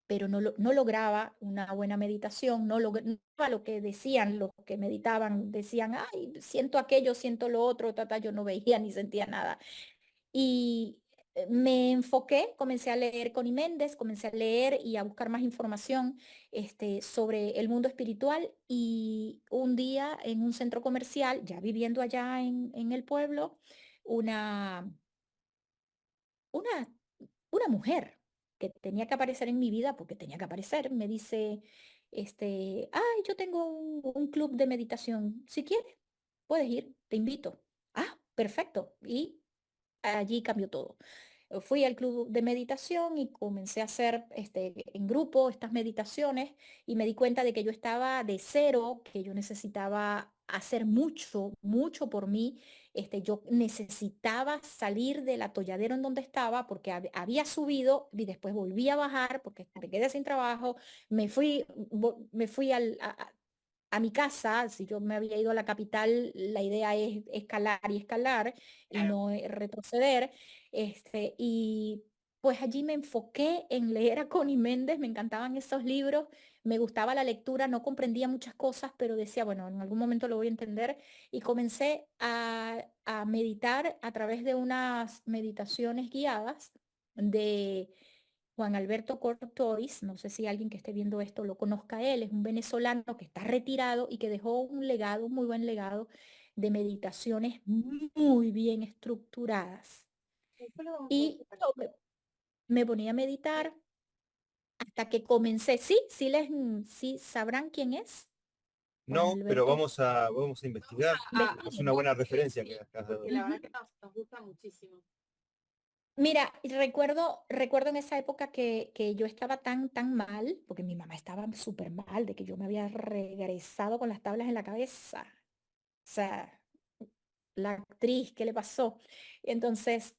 pero no lograba una buena meditación, no lograba lo que decían los que meditaban, decían, ay, siento aquello, siento lo otro, yo no veía ni sentía nada. Y me enfoqué, comencé a leer Connie Méndez, comencé a leer y a buscar más información sobre el mundo espiritual y un día en un centro comercial, ya viviendo allá en el pueblo, una, una, una mujer que tenía que aparecer en mi vida, porque tenía que aparecer, me dice, ay, yo tengo un club de meditación, si quieres, puedes ir, te invito. Ah, perfecto. Y allí cambió todo. fui al club de meditación y comencé a hacer en grupo estas meditaciones y me di cuenta de que yo estaba de cero, que yo necesitaba hacer mucho, mucho por mí. Yo necesitaba salir del atolladero en donde estaba porque había subido y después volví a bajar porque me quedé sin trabajo, me fui a mi casa. Si yo me había ido a la capital, la idea es escalar y escalar y Claro. no retroceder. Y pues allí me enfoqué en leer a Connie Méndez, me encantaban esos libros, me gustaba la lectura, no comprendía muchas cosas, pero decía, bueno, en algún momento lo voy a entender. Y comencé a meditar a través de unas meditaciones guiadas de Juan Alberto Cortoris. No sé si alguien que esté viendo esto lo conozca a él, es un venezolano que está retirado y que dejó un legado, un muy buen legado de meditaciones muy bien estructuradas. Perdón, Y yo me ponía a meditar hasta que comencé. Sí, sí sabrán quién es Juan No, pero Alberto. vamos a investigar. Es Investiguen. una buena sí, referencia sí, que has dado. porque la verdad que nos gusta muchísimo. Mira, y recuerdo en esa época que yo estaba tan mal, porque mi mamá estaba súper mal, de que yo me había regresado con las tablas en la cabeza. O sea, la actriz, ¿qué le pasó? Entonces,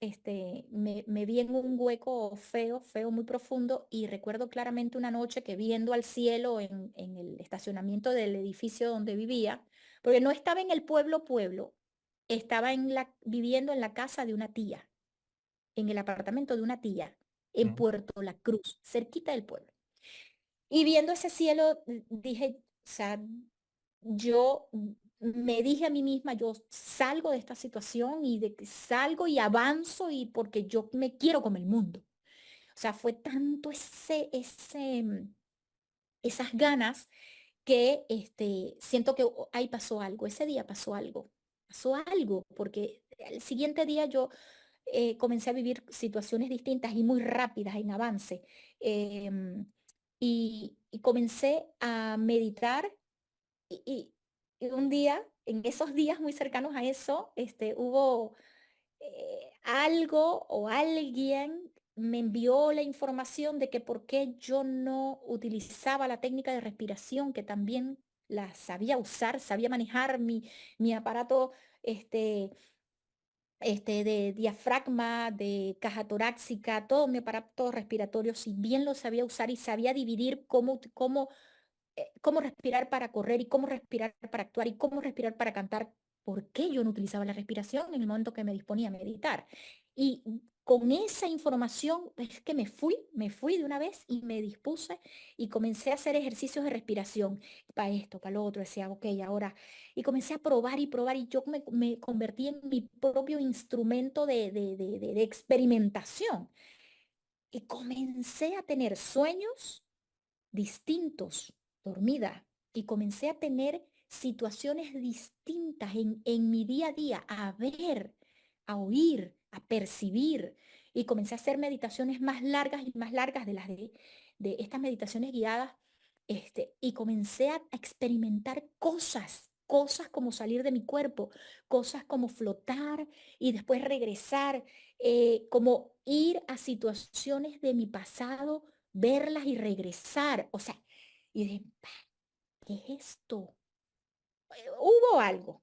me vi en un hueco feo, feo, muy profundo, y recuerdo claramente una noche que viendo al cielo en el estacionamiento del edificio donde vivía, porque no estaba en el pueblo, estaba viviendo en la casa de una tía, en el apartamento de una tía, en Mm. Puerto La Cruz, cerquita del pueblo. Y viendo ese cielo, dije, o sea, yo me dije a mí misma, yo salgo de esta situación y de que salgo y avanzo y porque yo me quiero como el mundo. O sea, fue tanto esas ganas que siento que ahí pasó algo, ese día pasó algo, porque el siguiente día yo comencé a vivir situaciones distintas y muy rápidas en avance. em, y comencé a meditar y, y- y un día, en esos días muy cercanos a eso, hubo algo o alguien me envió la información de que por qué yo no utilizaba la técnica de respiración, que también la sabía usar, sabía manejar mi aparato este, de diafragma, de caja torácica, todo mi aparato respiratorio, si bien lo sabía usar y sabía dividir cómo respirar para correr y cómo respirar para actuar y cómo respirar para cantar. ¿Por qué yo no utilizaba la respiración en el momento que me disponía a meditar? Y con esa información es que me fui de una vez y me dispuse y comencé a hacer ejercicios de respiración para esto, para lo otro. Decía, ok, ahora. Y comencé a probar y probar y yo me convertí en mi propio instrumento de experimentación. Y comencé a tener sueños distintos, dormida, y comencé a tener situaciones distintas en mi día a día, a ver, a oír, a percibir, y comencé a hacer meditaciones más largas y más largas de estas meditaciones guiadas, y comencé a experimentar cosas como salir de mi cuerpo, cosas como flotar y después regresar, como ir a situaciones de mi pasado, verlas y regresar. O sea, y dije, "Pa, ¿qué es esto?". Hubo algo.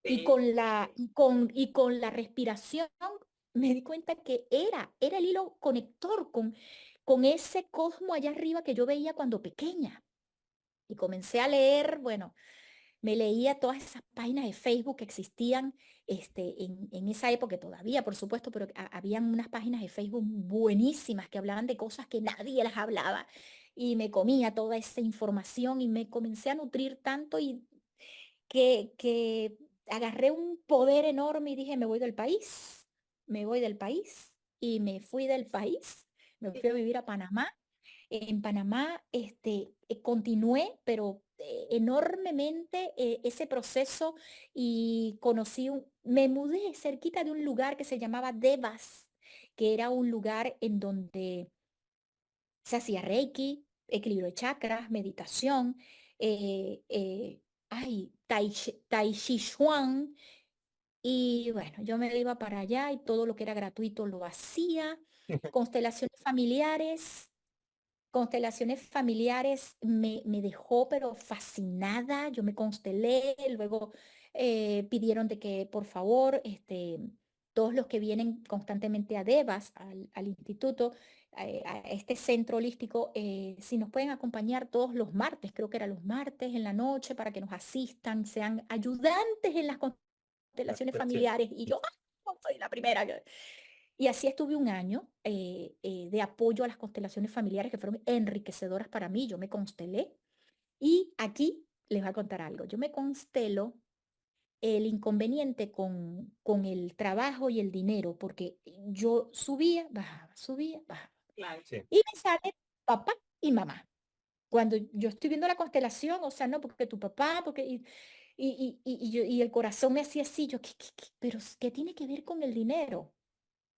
Y Sí, con la respiración me di cuenta que era el hilo conector con ese cosmo allá arriba que yo veía cuando pequeña. Y comencé a leer, bueno, me leía todas esas páginas de Facebook que existían en esa época, todavía, por supuesto, pero habían unas páginas de Facebook buenísimas que hablaban de cosas que nadie las hablaba. Y me comía toda esa información y me comencé a nutrir tanto y que agarré un poder enorme y dije, me voy del país, me voy del país. Y me fui del país, me sí, fui a vivir a Panamá. En Panamá, continué, pero enormemente ese proceso y me mudé cerquita de un lugar que se llamaba Devas, que era un lugar en donde se hacía Reiki, equilibrio de chakras, meditación, Tai Chi Chuan. Y bueno, yo me iba para allá y todo lo que era gratuito lo hacía. Constelaciones familiares. Constelaciones familiares me dejó pero fascinada, yo me constelé, luego pidieron de que por favor todos los que vienen constantemente a Devas, al instituto, a este centro holístico, si nos pueden acompañar todos los martes, creo que era los martes en la noche, para que nos asistan, sean ayudantes en las Las constelaciones constelaciones. familiares. Y yo, ¡ah! No soy la primera. Y así estuve un año de apoyo a las constelaciones familiares que fueron enriquecedoras para mí. Yo me constelé y aquí les voy a contar algo. Yo me constelo el inconveniente con el trabajo y el dinero, porque yo subía, bajaba. Claro. Sí. Y me sale papá y mamá. Cuando yo estoy viendo la constelación, o sea, no, porque tu papá, porque... y el corazón me hacía así, yo, pero ¿qué tiene que ver con el dinero?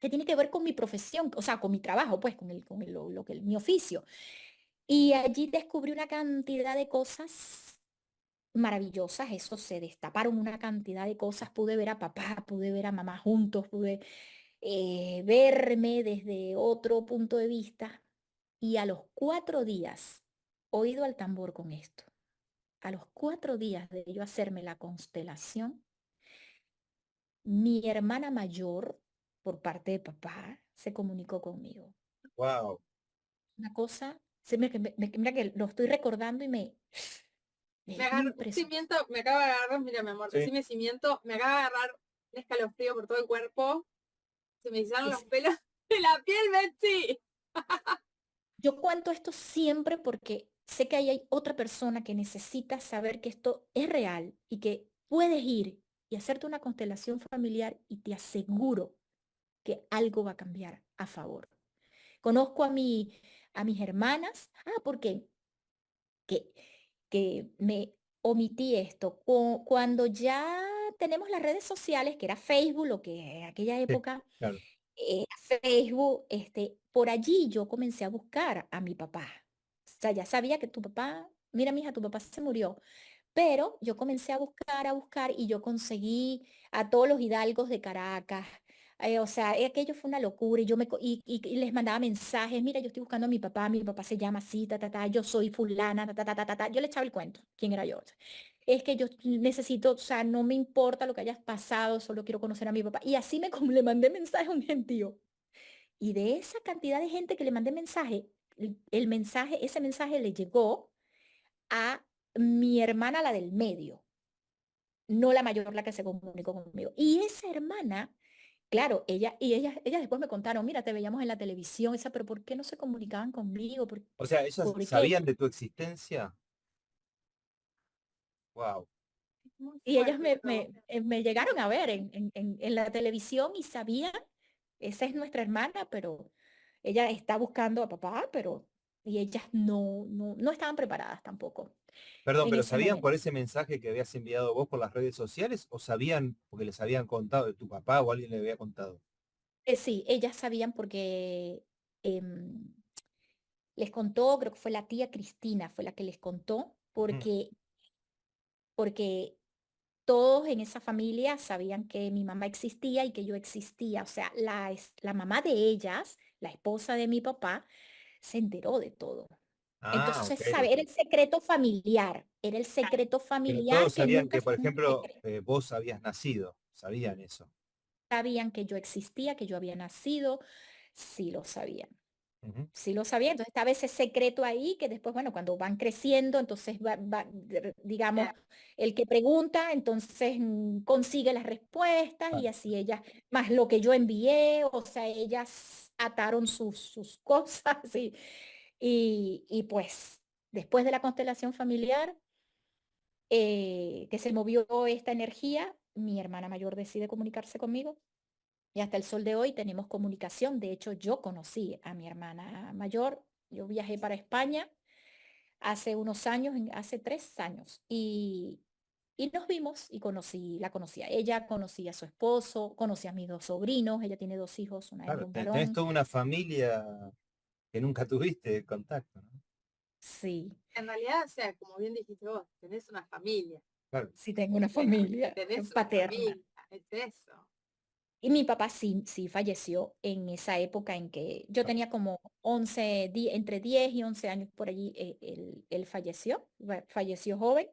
¿Qué tiene que ver con mi profesión? O sea, con mi trabajo, pues, lo que mi oficio. Y allí descubrí una cantidad de cosas maravillosas, eso se destaparon una cantidad de cosas, pude ver a papá, pude ver a mamá juntos, pude verme desde otro punto de vista y a los 4 días, oído al tambor con esto, a los 4 días de yo hacerme la constelación, mi hermana mayor, por parte de papá, se comunicó conmigo. Wow. Una cosa, mira que lo estoy recordando y Me es agarró un impresionante. cimiento, me acaba de agarrar, mira mi amor, Sí. decime cimiento, me acaba de agarrar un escalofrío por todo el cuerpo, se me erizaron los Es- pelos de la piel, Betsy. yo cuento esto siempre porque sé que ahí hay otra persona que necesita saber que esto es real y que puedes ir y hacerte una constelación familiar y te aseguro que algo va a cambiar a favor. Conozco a mis hermanas, porque que, que me omití esto. Cuando ya tenemos las redes sociales, que era Facebook, lo que en aquella Sí, época claro. Facebook, por allí yo comencé a buscar a mi papá. O sea, ya sabía que tu papá, mira, mija, tu papá se murió. Pero yo comencé a buscar y yo conseguí a todos los hidalgos de Caracas. O sea, aquello fue una locura y y les mandaba mensajes, mira, yo estoy buscando a mi papá se llama así, yo soy fulana, yo le echaba el cuento, quién era yo. Es que yo necesito, o sea, no me importa lo que hayas pasado, solo quiero conocer a mi papá. Y así le mandé mensaje a un gentío. Y de esa cantidad de gente que le mandé mensaje, el mensaje, ese mensaje le llegó a mi hermana, la del medio, no la mayor, la que se comunicó conmigo. Y esa hermana, claro, ella después me contaron, mira, te veíamos en la televisión, esa, pero ¿por qué no se comunicaban conmigo? O sea, ellas ¿Por qué? sabían de tu existencia. Wow. Muy Y ellas fuerte todo. me llegaron a ver en la televisión y sabían, esa es nuestra hermana, pero ella está buscando a papá, pero y ellas no estaban preparadas tampoco Perdón, en pero ese ¿sabían momento. por ese mensaje que habías enviado vos por las redes sociales o sabían porque les habían contado de tu papá o alguien le había contado? Sí, ellas sabían porque em, les contó, creo que fue la tía Cristina, fue la que les contó, Ujú. porque todos en esa familia sabían que mi mamá existía y que yo existía. O sea, la mamá de ellas, la esposa de mi papá, se enteró de todo. Ah, Entonces, ok, sabe, ok. era el secreto Pero familiar todos que sabían nunca que, por fue un ejemplo, secreto. vos habías nacido, sabían eso. Sabían que yo existía, que yo había nacido, sí lo sabían. Ujú. Sí lo sabía, entonces estaba ese secreto ahí que después, bueno, cuando van creciendo, entonces digamos, el que pregunta, entonces consigue las respuestas y Vale. así ellas, más lo que yo envié, o sea, ellas ataron sus cosas y pues después de la constelación familiar, que se movió esta energía, mi hermana mayor decide comunicarse conmigo y hasta el sol de hoy tenemos comunicación. De hecho, yo conocí a mi hermana mayor. Yo viajé para España hace unos años, hace 3 años, y nos vimos y la conocí a ella, conocí a su esposo, conocí a mis 2 sobrinos. Ella tiene 2 hijos, una hembra Claro, y un tenés varón. toda una familia que nunca tuviste contacto, ¿no? Sí, En realidad, o sea, como bien dijiste vos, tenés una familia. Claro. sí tengo una O sea, familia tenés una paterna. familia, es eso. Y mi papá sí falleció en esa época en que yo tenía como 11, entre 10 y 11 años por allí, él falleció, falleció joven.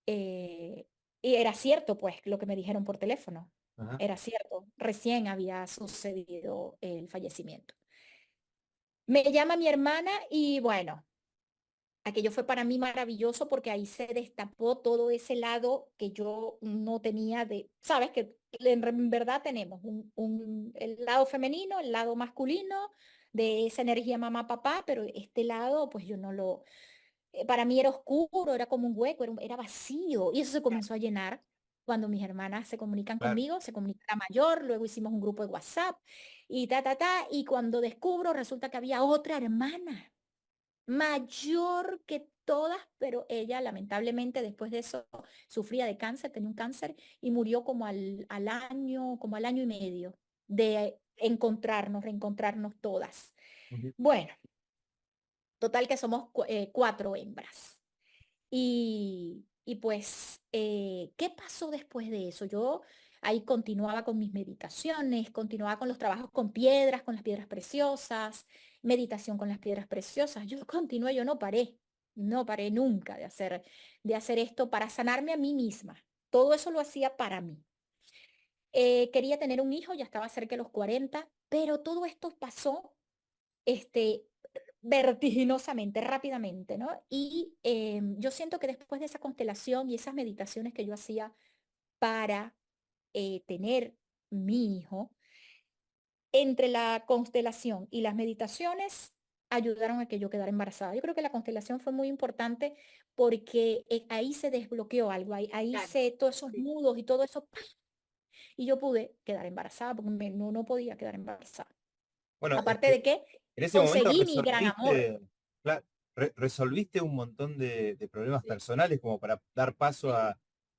eh, y era cierto, pues, lo que me dijeron por teléfono. Ajá. Era cierto, recién había sucedido el fallecimiento. Me llama mi hermana y bueno, aquello fue para mí maravilloso porque ahí se destapó todo ese lado que yo no tenía de, sabes que en verdad tenemos el lado femenino, el lado masculino de esa energía mamá papá, pero este lado pues yo no lo, para mí era oscuro, era como un hueco, era vacío y eso se comenzó a llenar cuando mis hermanas se comunican Claro. conmigo, se comunica la mayor, luego hicimos un grupo de WhatsApp y y cuando descubro resulta que había otra hermana mayor que todas, pero ella lamentablemente después de eso sufría de cáncer, tenía un cáncer y murió al año, como al año y medio de reencontrarnos todas. Ujú. Bueno, total que somos 4 hembras. Y pues, ¿qué pasó después de eso? Yo ahí continuaba con mis meditaciones, continuaba con los trabajos con piedras, con las piedras preciosas, meditación con las piedras preciosas. Yo continué, yo no paré nunca de hacer esto para sanarme a mí misma. Todo eso lo hacía para mí. Quería tener un hijo, ya estaba cerca de los 40, pero todo esto pasó este, vertiginosamente, rápidamente, ¿no? Y yo siento que después de esa constelación y esas meditaciones que yo hacía para tener mi hijo, entre la constelación y las meditaciones ayudaron a que yo quedara embarazada. Yo creo que la constelación fue muy importante porque ahí se desbloqueó algo, ahí Claro, se, todos esos sí. nudos y todo eso, ¡pam! Y yo pude quedar embarazada porque no podía quedar embarazada. Bueno, es Aparte que de que en ese momento conseguí mi gran amor. resolviste, resolviste un montón de problemas Sí, personales como para dar paso sí,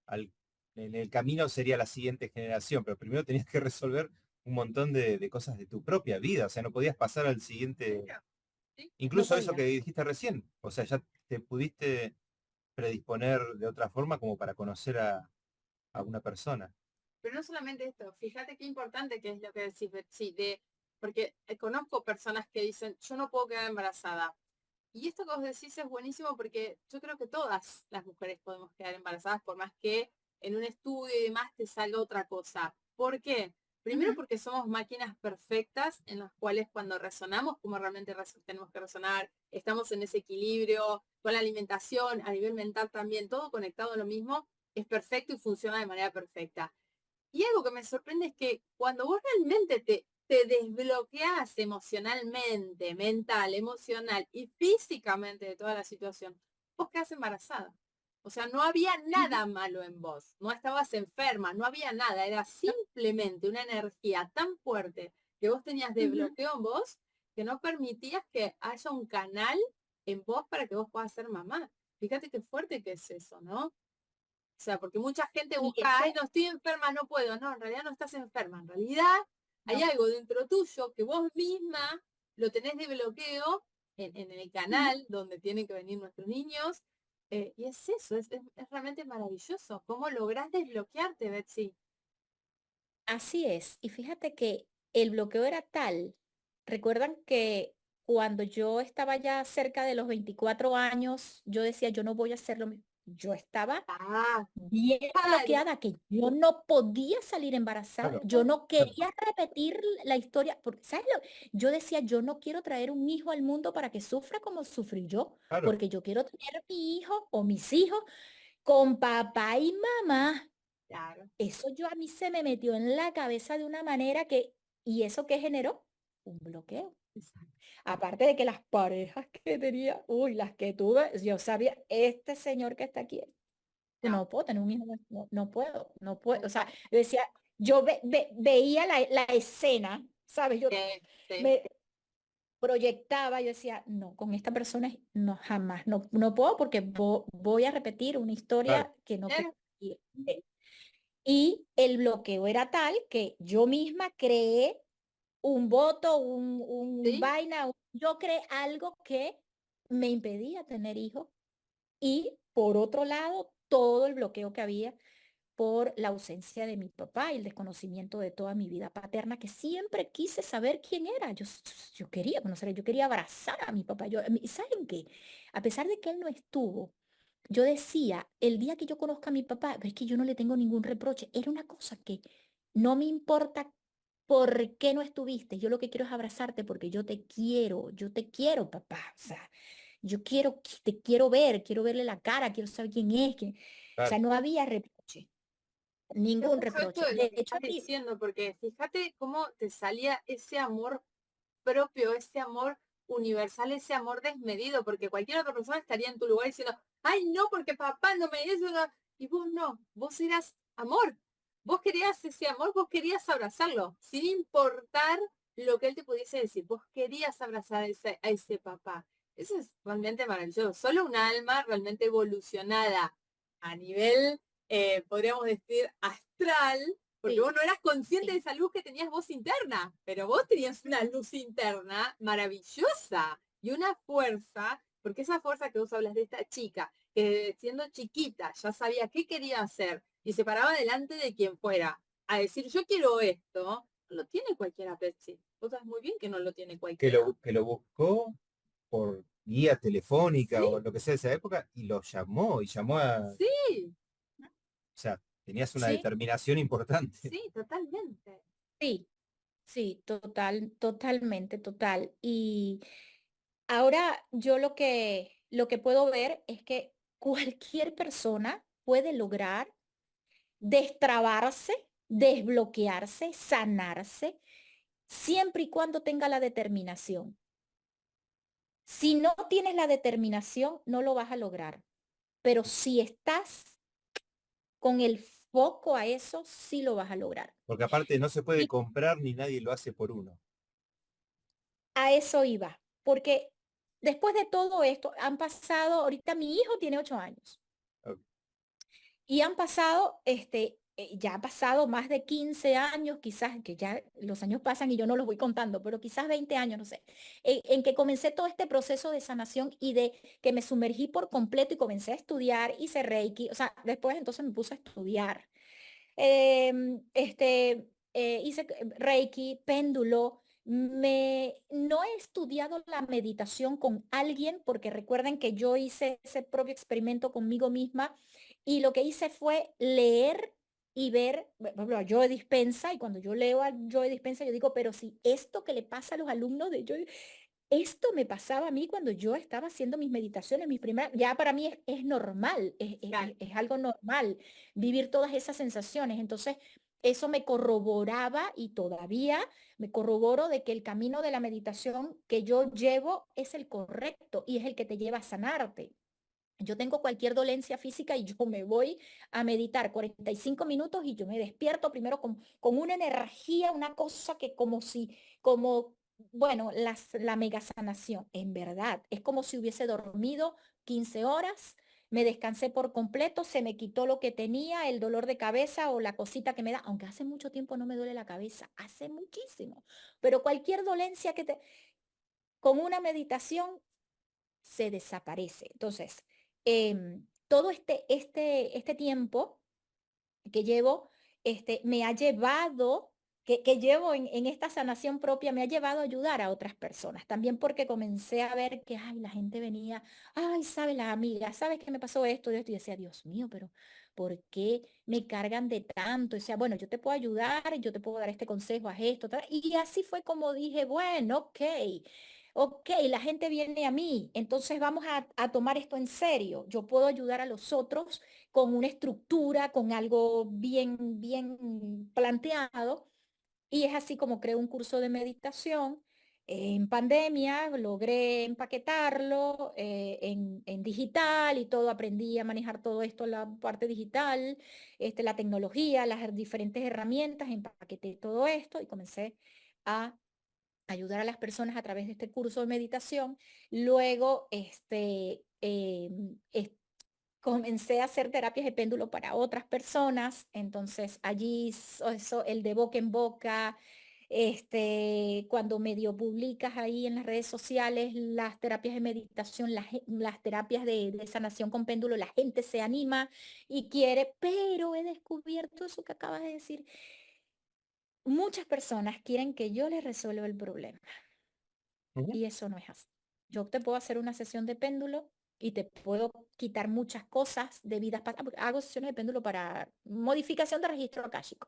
al, en el camino sería la siguiente generación, pero primero tenías que resolver un montón de cosas de tu propia vida, o sea, no podías pasar al siguiente, claro, sí. No incluso eso podía. que dijiste recién, o sea, ya te pudiste predisponer de otra forma como para conocer a una persona. Pero no solamente esto, fíjate qué importante que es lo que decís, Betsy, porque conozco personas que dicen, yo no puedo quedar embarazada. Y esto que vos decís es buenísimo porque yo creo que todas las mujeres podemos quedar embarazadas por más que en un estudio y demás te salga otra cosa. ¿Por qué? Primero Ujú. porque somos máquinas perfectas en las cuales cuando resonamos como realmente tenemos que resonar, estamos en ese equilibrio con la alimentación, a nivel mental también, todo conectado a lo mismo, es perfecto y funciona de manera perfecta. Y algo que me sorprende es que cuando vos realmente te desbloqueás emocionalmente, mental, emocional y físicamente de toda la situación, vos quedás embarazada. O sea, no había Ujú. nada malo en vos, no estabas enferma, no había nada, era simplemente una energía tan fuerte que vos tenías de Ujú. bloqueo en vos que no permitías que haya un canal en vos para que vos puedas ser mamá. Fíjate qué fuerte que es eso, ¿no? O sea, porque mucha gente Y busca, ay, eso, no estoy enferma, no puedo. No, en realidad no estás enferma. En realidad hay no. algo dentro tuyo que vos misma lo tenés de bloqueo en el Ujú. canal donde tienen que venir nuestros niños. Y es eso, es realmente maravilloso. ¿Cómo lográs desbloquearte, Betsy? Así es. Y fíjate que el bloqueo era tal. Recuerdan que cuando yo estaba ya cerca de los 24 años, yo decía, yo no voy a hacer lo mismo. Yo estaba Ah, bien claro, bloqueada que yo no podía salir embarazada. Claro, Yo no claro, quería repetir la historia, porque, ¿sabes lo? Yo decía, yo no quiero traer un hijo al mundo para que sufra como sufrí yo, claro. porque yo quiero tener mi hijo o mis hijos con papá y mamá. claro. Eso yo a mí se me metió en la cabeza de una manera que, ¿y eso qué generó? Un bloqueo. Exacto. Aparte de que las parejas que tenía, uy, las que tuve, yo sabía, este señor que está aquí, No, no puedo tener un hijo, no puedo, no puedo. O sea, nunca. yo decía, yo veía la escena, ¿sabes? Yo Sí, me proyectaba, yo decía, no, con esta persona no, jamás, no puedo porque voy a repetir una Claro, historia que no quiero claro. repetir. Y el bloqueo era tal que yo misma creé un voto, un Sí, vaina, yo creé algo que me impedía tener hijos y por otro lado, todo el bloqueo que había. por la ausencia de mi papá y el desconocimiento de toda mi vida paterna, que siempre quise saber quién era. Yo quería conocer, yo quería abrazar a mi papá. ¿Y saben qué? A pesar de que él no estuvo, yo decía, el día que yo conozca a mi papá, es que yo no le tengo ningún reproche. Era una cosa que no me importa por qué no estuviste. Yo lo que quiero es abrazarte porque yo te quiero, papá. O sea, te quiero verle la cara, quiero saber quién es. O Claro, sea, no había reproche, Qué ningún hermoso esto reproche. de lo De que hecho, estás diciendo, porque fíjate cómo te salía ese amor propio, ese amor universal, ese amor desmedido, porque cualquier otra persona estaría en tu lugar diciendo, ay, no, porque papá no me hizo nada. Y vos no, vos eras amor. Vos querías ese amor, vos querías abrazarlo, sin importar lo que él te pudiese decir. Vos querías abrazar a ese papá. Eso es realmente maravilloso. Solo un alma realmente evolucionada a nivel, podríamos decir, astral, porque sí, vos no eras consciente de sí, esa luz que tenías vos interna, pero vos tenías una luz interna maravillosa y una fuerza, porque esa fuerza que vos hablas de esta chica, que siendo chiquita ya sabía qué quería hacer y se paraba delante de quien fuera a decir, yo quiero esto, no lo tiene cualquiera, Pepsi. Vos sabes muy bien que no lo tiene cualquiera. que lo buscó por guía telefónica Sí, o lo que sea de esa época y lo llamó y llamó a, o sí, sea, tenías una sí, determinación importante. sí, totalmente. sí, sí, totalmente, total. Y ahora yo lo que puedo ver es que cualquier persona puede lograr destrabarse, desbloquearse, sanarse, siempre y cuando tenga la determinación. Si no tienes la determinación, no lo vas a lograr. Pero si estás con el foco a eso, sí lo vas a lograr. Porque aparte no se puede Y comprar ni nadie lo hace por uno. a eso iba, porque después de todo esto, han pasado, ahorita mi hijo tiene 8 años. Ok. Y han pasado, ya ha pasado más de 15 años, quizás, que ya los años pasan y yo no los voy contando, pero quizás 20 años, no sé, en que comencé todo este proceso de sanación y de que me sumergí por completo y comencé a estudiar, hice Reiki, o sea, después entonces me puse a estudiar. Hice Reiki, péndulo. No he estudiado la meditación con alguien porque recuerden que yo hice ese propio experimento conmigo misma y lo que hice fue leer y ver, por ejemplo, a Joe Dispensa y cuando yo leo a Joe Dispensa yo digo, pero si esto que le pasa a los alumnos de Joe, esto me pasaba a mí cuando yo estaba haciendo mis meditaciones, mis primeras, ya para mí es normal, Claro. es algo normal vivir todas esas sensaciones. Entonces, eso me corroboraba y todavía me corroboro de que el camino de la meditación que yo llevo es el correcto y es el que te lleva a sanarte. Yo tengo cualquier dolencia física y yo me voy a meditar 45 minutos y yo me despierto primero con una energía, una cosa que como si, como, bueno, la mega sanación, en verdad, es como si hubiese dormido 15 horas, me descansé por completo, se me quitó lo que tenía, el dolor de cabeza o la cosita que me da, aunque hace mucho tiempo no me duele la cabeza, hace muchísimo, pero cualquier dolencia con una meditación se desaparece. Entonces, todo este tiempo que llevo, me ha llevado, que llevo en esta sanación propia, me ha llevado a ayudar a otras personas. También porque comencé a ver que, ay, la gente venía, ay, sabes, la amiga, ¿sabes qué me pasó esto y esto? Y decía, Dios mío, pero ¿por qué me cargan de tanto? Y decía, bueno, yo te puedo ayudar, yo te puedo dar este consejo, haz esto, tal. Y así fue como dije, bueno, ok. Ok, la gente viene a mí, entonces vamos a tomar esto en serio. Yo puedo ayudar a los otros con una estructura, con algo bien planteado. Y es así como creo un curso de meditación. En pandemia logré empaquetarlo en digital y todo, aprendí a manejar todo esto, la parte digital, la tecnología, las diferentes herramientas, empaqueté todo esto y comencé a ayudar a las personas a través de este curso de meditación. Luego, comencé a hacer terapias de péndulo para otras personas, entonces allí eso, el de boca en boca, cuando medio publicas ahí en las redes sociales las terapias de meditación, las terapias de sanación con péndulo, la gente se anima y quiere, pero he descubierto eso que acabas de decir. Muchas personas quieren que yo les resuelva el problema Ujú. y eso no es así. Yo te puedo hacer una sesión de péndulo y te puedo quitar muchas cosas de vidas pasadas, porque hago sesiones de péndulo para modificación de registro akáshico.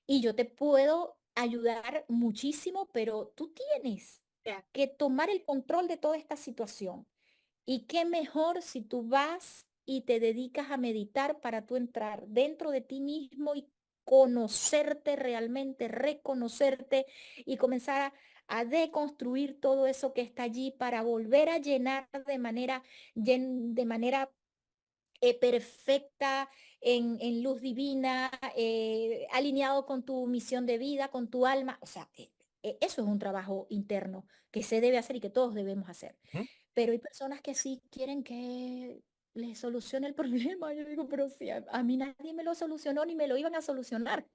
Y yo te puedo ayudar muchísimo, pero tú tienes Bien. que tomar el control de toda esta situación. Y qué mejor si tú vas y te dedicas a meditar para tú entrar dentro de ti mismo y conocerte realmente, reconocerte y comenzar a deconstruir todo eso que está allí para volver a llenar de manera perfecta, en luz divina, alineado con tu misión de vida, con tu alma. O sea, eso es un trabajo interno que se debe hacer y que todos debemos hacer. Ujú. Pero hay personas que sí quieren que les solucione el problema. Yo digo, pero si a mí nadie me lo solucionó ni me lo iban a solucionar.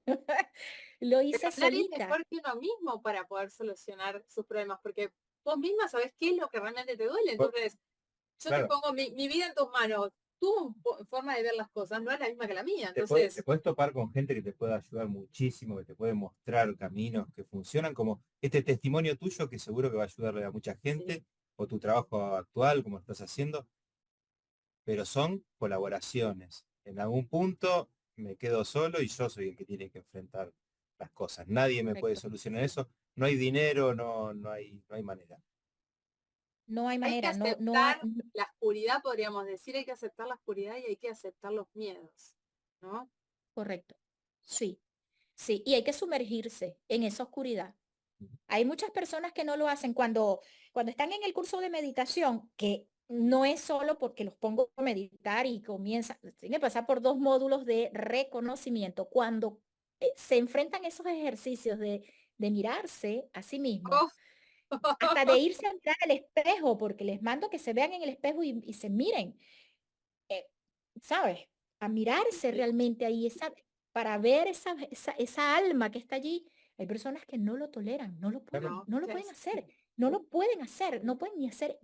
Lo Pero hice nadie es solita. mejor que uno mismo para poder solucionar sus problemas, porque vos misma sabés qué es lo que realmente te duele. Pues, Entonces, yo te claro, pongo mi vida en tus manos. Tu forma de ver las cosas no es la misma que la mía. te Entonces, puedes topar con gente que te puede ayudar muchísimo, que te puede mostrar caminos que funcionan, como este testimonio tuyo que seguro que va a ayudarle a mucha sí, gente, o tu trabajo actual, como estás haciendo, pero son colaboraciones. En algún punto me quedo solo y yo soy el que tiene que enfrentar las cosas. Nadie me puede Correcto. solucionar eso. No hay dinero, no hay manera. No hay hay que manera, no hay, aceptar la oscuridad, podríamos decir, hay que aceptar la oscuridad y hay que aceptar los miedos, ¿no? correcto. Sí, sí. Y hay que sumergirse en esa oscuridad. Hay muchas personas que no lo hacen cuando están en el curso de meditación, que no es solo porque los pongo a meditar y comienzan, tienen que pasar por dos módulos de reconocimiento. Cuando se enfrentan esos ejercicios de mirarse a sí mismo, Oh, hasta de irse a mirar al espejo, porque les mando que se vean en el espejo y se miren, eh, ¿sabes? A mirarse sí, realmente ahí, para ver esa alma que está allí. Hay personas que no lo toleran, Claro. no, no lo pueden es- hacer, no lo pueden hacer, no pueden ni hacer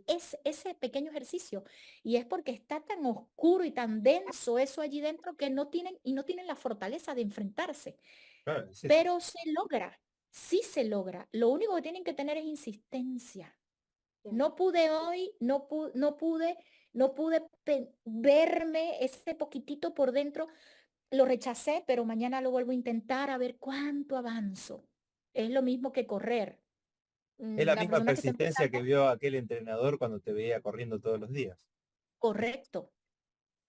ese pequeño ejercicio. Y es porque está tan oscuro y tan denso eso allí dentro que no tienen la fortaleza de enfrentarse. Claro, es eso. Pero se logra, sí se logra. Lo único que tienen que tener es insistencia. bien. No pude hoy, no pude verme ese poquitito por dentro, lo rechacé, pero mañana lo vuelvo a intentar a ver cuánto avanzo. Es lo mismo que correr. Es la La misma persona que está persistencia que empezando, vio aquel entrenador cuando te veía corriendo todos los días. correcto.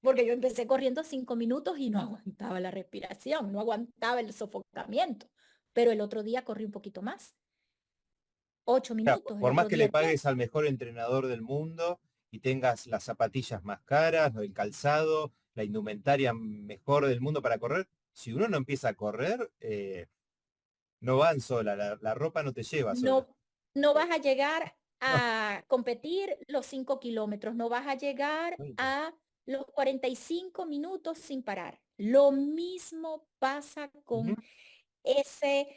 Porque yo empecé corriendo 5 minutos y no aguantaba la respiración, no aguantaba el sofocamiento. Pero el otro día corrí un poquito más, 8 Claro, minutos, el por más otro que día le pagues 10. al mejor entrenador del mundo y tengas las zapatillas más caras, el calzado, la indumentaria mejor del mundo para correr, si uno no empieza a correr, no van sola, la ropa no te lleva sola. No, no vas a llegar No, a competir los 5 kilómetros, no vas a llegar nunca. a los 45 minutos sin parar. Lo mismo pasa Ujú. con ese,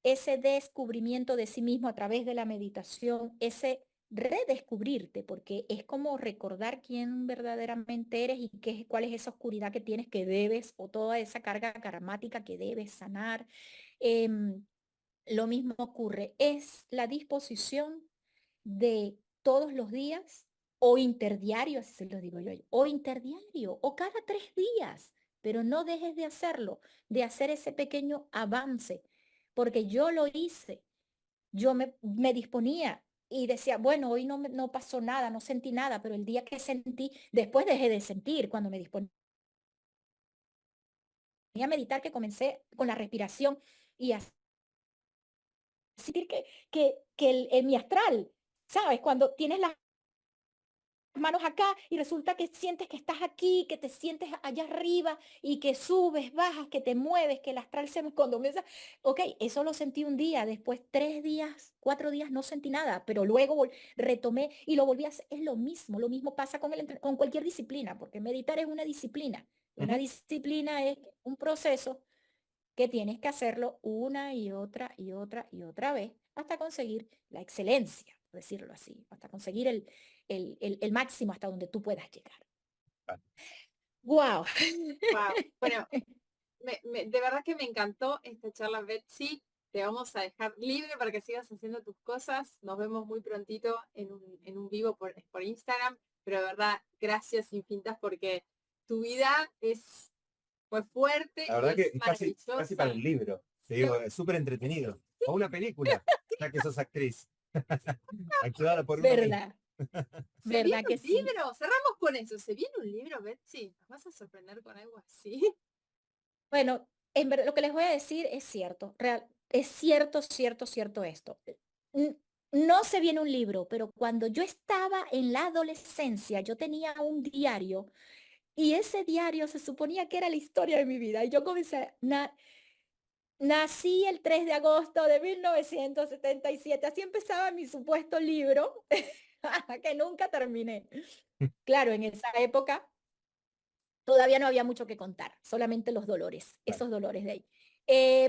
ese descubrimiento de sí mismo a través de la meditación, ese redescubrirte, porque es como recordar quién verdaderamente eres y cuál es esa oscuridad que tienes que debes o toda esa carga karmática que debes sanar. Em, lo mismo ocurre, es la disposición de todos los días o interdiario, así se lo digo yo, o interdiario, o cada 3 días, pero no dejes de hacerlo, de hacer ese pequeño avance, porque yo lo hice, me disponía y decía, bueno, hoy no pasó nada, no sentí nada, pero el día que sentí, después dejé de sentir cuando me disponía a meditar, que comencé con la respiración y a sentir mi astral, ¿sabes? Cuando tienes las manos acá y resulta que sientes que estás aquí, que te sientes allá arriba y que subes, bajas, que te mueves, que el astral cuando comienza, ok, eso lo sentí un día, después 3 días, 4 días no sentí nada, pero luego retomé y lo volví a hacer. Es lo mismo pasa con cualquier disciplina, porque meditar es una disciplina Ujú. es un proceso que tienes que hacerlo una y otra y otra y otra vez hasta conseguir la excelencia, por decirlo así, hasta conseguir el máximo hasta donde tú puedas llegar. ¡Wow! Wow. Bueno, de verdad que me encantó esta charla, Betsy. Te vamos a dejar libre para que sigas haciendo tus cosas. Nos vemos muy prontito en un vivo por Instagram. Pero de verdad, gracias infinitas porque tu vida fue fuerte La y verdad que es es casi para maravillosa. el libro. Te digo, es súper entretenido. O una película, ya que sos actriz. Ayudada por uno mismo. ¿Verdad? Se viene ¿Verdad un que sí? libro, cerramos con eso. Se viene un libro, Betsy. ¿Nos vas a sorprender con algo así? Bueno, en verdad, lo que les voy a decir es cierto, es cierto, cierto, cierto esto. N- No se viene un libro, pero cuando yo estaba en la adolescencia, yo tenía un diario y ese diario se suponía que era la historia de mi vida. Y yo comencé, nací el 3 de agosto de 1977, así empezaba mi supuesto libro, que nunca terminé. Claro, en esa época todavía no había mucho que contar, solamente los dolores, Claro. esos dolores de ahí.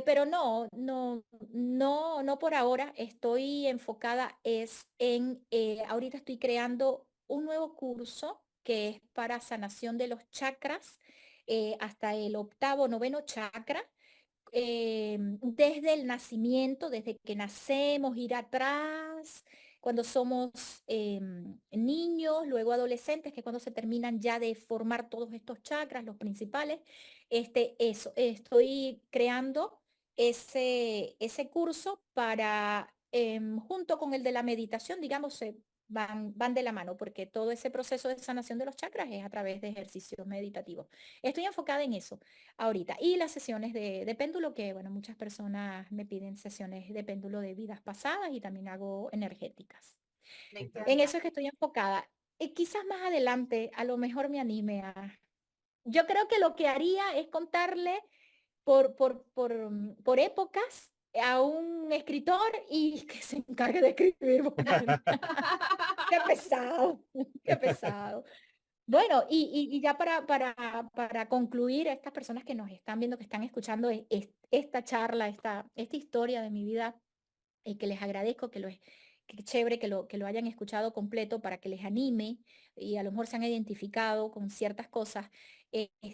Pero no por ahora. Estoy enfocada ahorita estoy creando un nuevo curso que es para sanación de los chakras, hasta el octavo, noveno chakra, desde el nacimiento, desde que nacemos, ir atrás, cuando somos niños, luego adolescentes, que es cuando se terminan ya de formar todos estos chakras, los principales. Eso, estoy creando ese curso para, junto con el de la meditación, digamos, van de la mano, porque todo ese proceso de sanación de los chakras es a través de ejercicios meditativos. Estoy enfocada en eso ahorita. Y las sesiones de péndulo, que bueno, muchas personas me piden sesiones de péndulo de vidas pasadas y también hago energéticas. Me En encanta. eso es que estoy enfocada. Y quizás más adelante a lo mejor me anime a... Yo creo que lo que haría es contarle por épocas a un escritor y que se encargue de escribir. Porque qué pesado, qué pesado. Bueno, y ya para concluir, a estas personas que nos están viendo, que están escuchando esta charla, esta historia de mi vida, y que les agradezco que chévere que lo hayan escuchado completo para que les anime y a lo mejor se han identificado con ciertas cosas.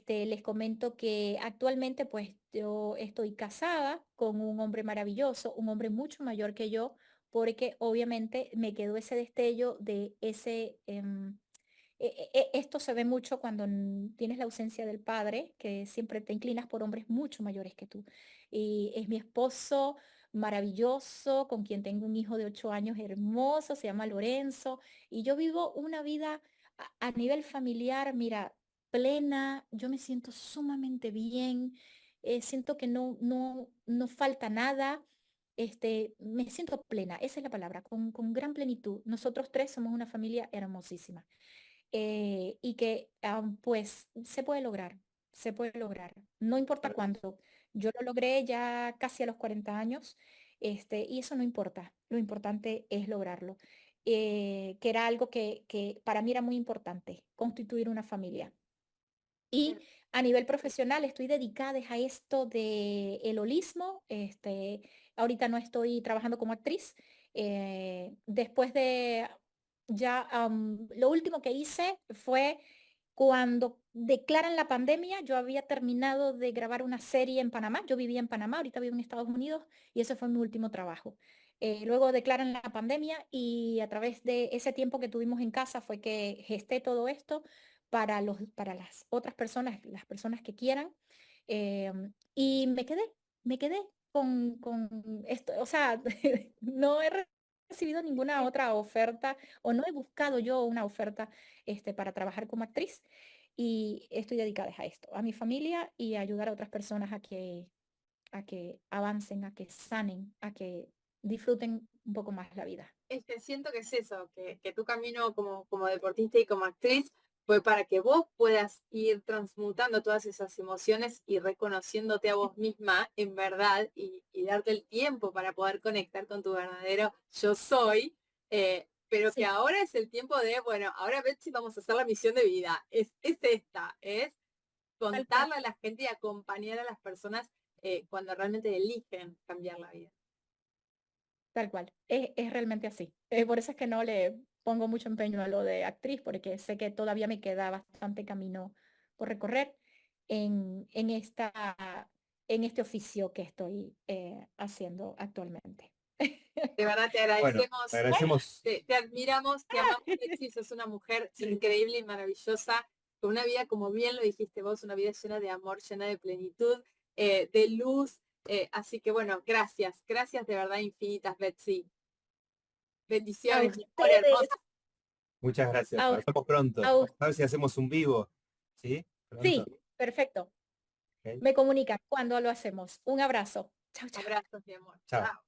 Les comento que actualmente pues yo estoy casada con un hombre maravilloso, un hombre mucho mayor que yo, porque obviamente me quedó ese destello de esto se ve mucho cuando tienes la ausencia del padre, que siempre te inclinas por hombres mucho mayores que tú. Y es mi esposo maravilloso, con quien tengo un hijo de 8 años hermoso, se llama Lorenzo, y yo vivo una vida a nivel familiar, mira, plena, yo me siento sumamente bien, siento que no falta nada. Me siento plena, esa es la palabra, con gran plenitud. Nosotros tres somos una familia hermosísima, y que pues se puede lograr, se puede lograr, no importa cuándo. Yo lo logré ya casi a los 40 años, y eso no importa, lo importante es lograrlo. Que era algo que para mí era muy importante, constituir una familia. Y a nivel profesional estoy dedicada a esto de el holismo. Ahorita no estoy trabajando como actriz. Después de ya, lo último que hice fue cuando declaran la pandemia. Yo había terminado de grabar una serie en Panamá. Yo vivía en Panamá, ahorita vivo en Estados Unidos y ese fue mi último trabajo. Luego declaran la pandemia y a través de ese tiempo que tuvimos en casa fue que gesté todo esto para las otras personas, las personas que quieran. Y me quedé con esto, o sea, no he recibido ninguna otra oferta o no he buscado yo una oferta, para trabajar como actriz, y estoy dedicada a esto, a mi familia y a ayudar a otras personas a que avancen, a que sanen, a que disfruten un poco más la vida. Es que siento que es eso, que tu camino como deportista y como actriz fue para que vos puedas ir transmutando todas esas emociones y reconociéndote a vos misma en verdad y darte el tiempo para poder conectar con tu verdadero yo soy, pero que Sí, ahora es el tiempo de, bueno, ahora Betsy vamos a hacer la misión de vida, es esta, es tal cual. contarle a la gente y acompañar a las personas cuando realmente eligen cambiar la vida. Tal cual, es realmente así. Por eso es que no le pongo mucho empeño a lo de actriz, porque sé que todavía me queda bastante camino por recorrer en este oficio que estoy haciendo actualmente. De verdad te Bueno, agradecemos, te agradecemos. te admiramos, te amamos, Betsy, sos una mujer increíble y maravillosa, con una vida, como bien lo dijiste vos, una vida llena de amor, llena de plenitud, de luz. Así que bueno, gracias de verdad infinitas, Betsy. A Bendiciones, mi amor ustedes, hermosa. Muchas gracias. a, Nos vemos pronto. a Vamos a ver si hacemos un vivo. ¿Sí? sí, Pronto. perfecto. Ok. Me comunican cuando lo hacemos. Un abrazo. Chao, chao. Abrazos, mi amor. Chao. Chao.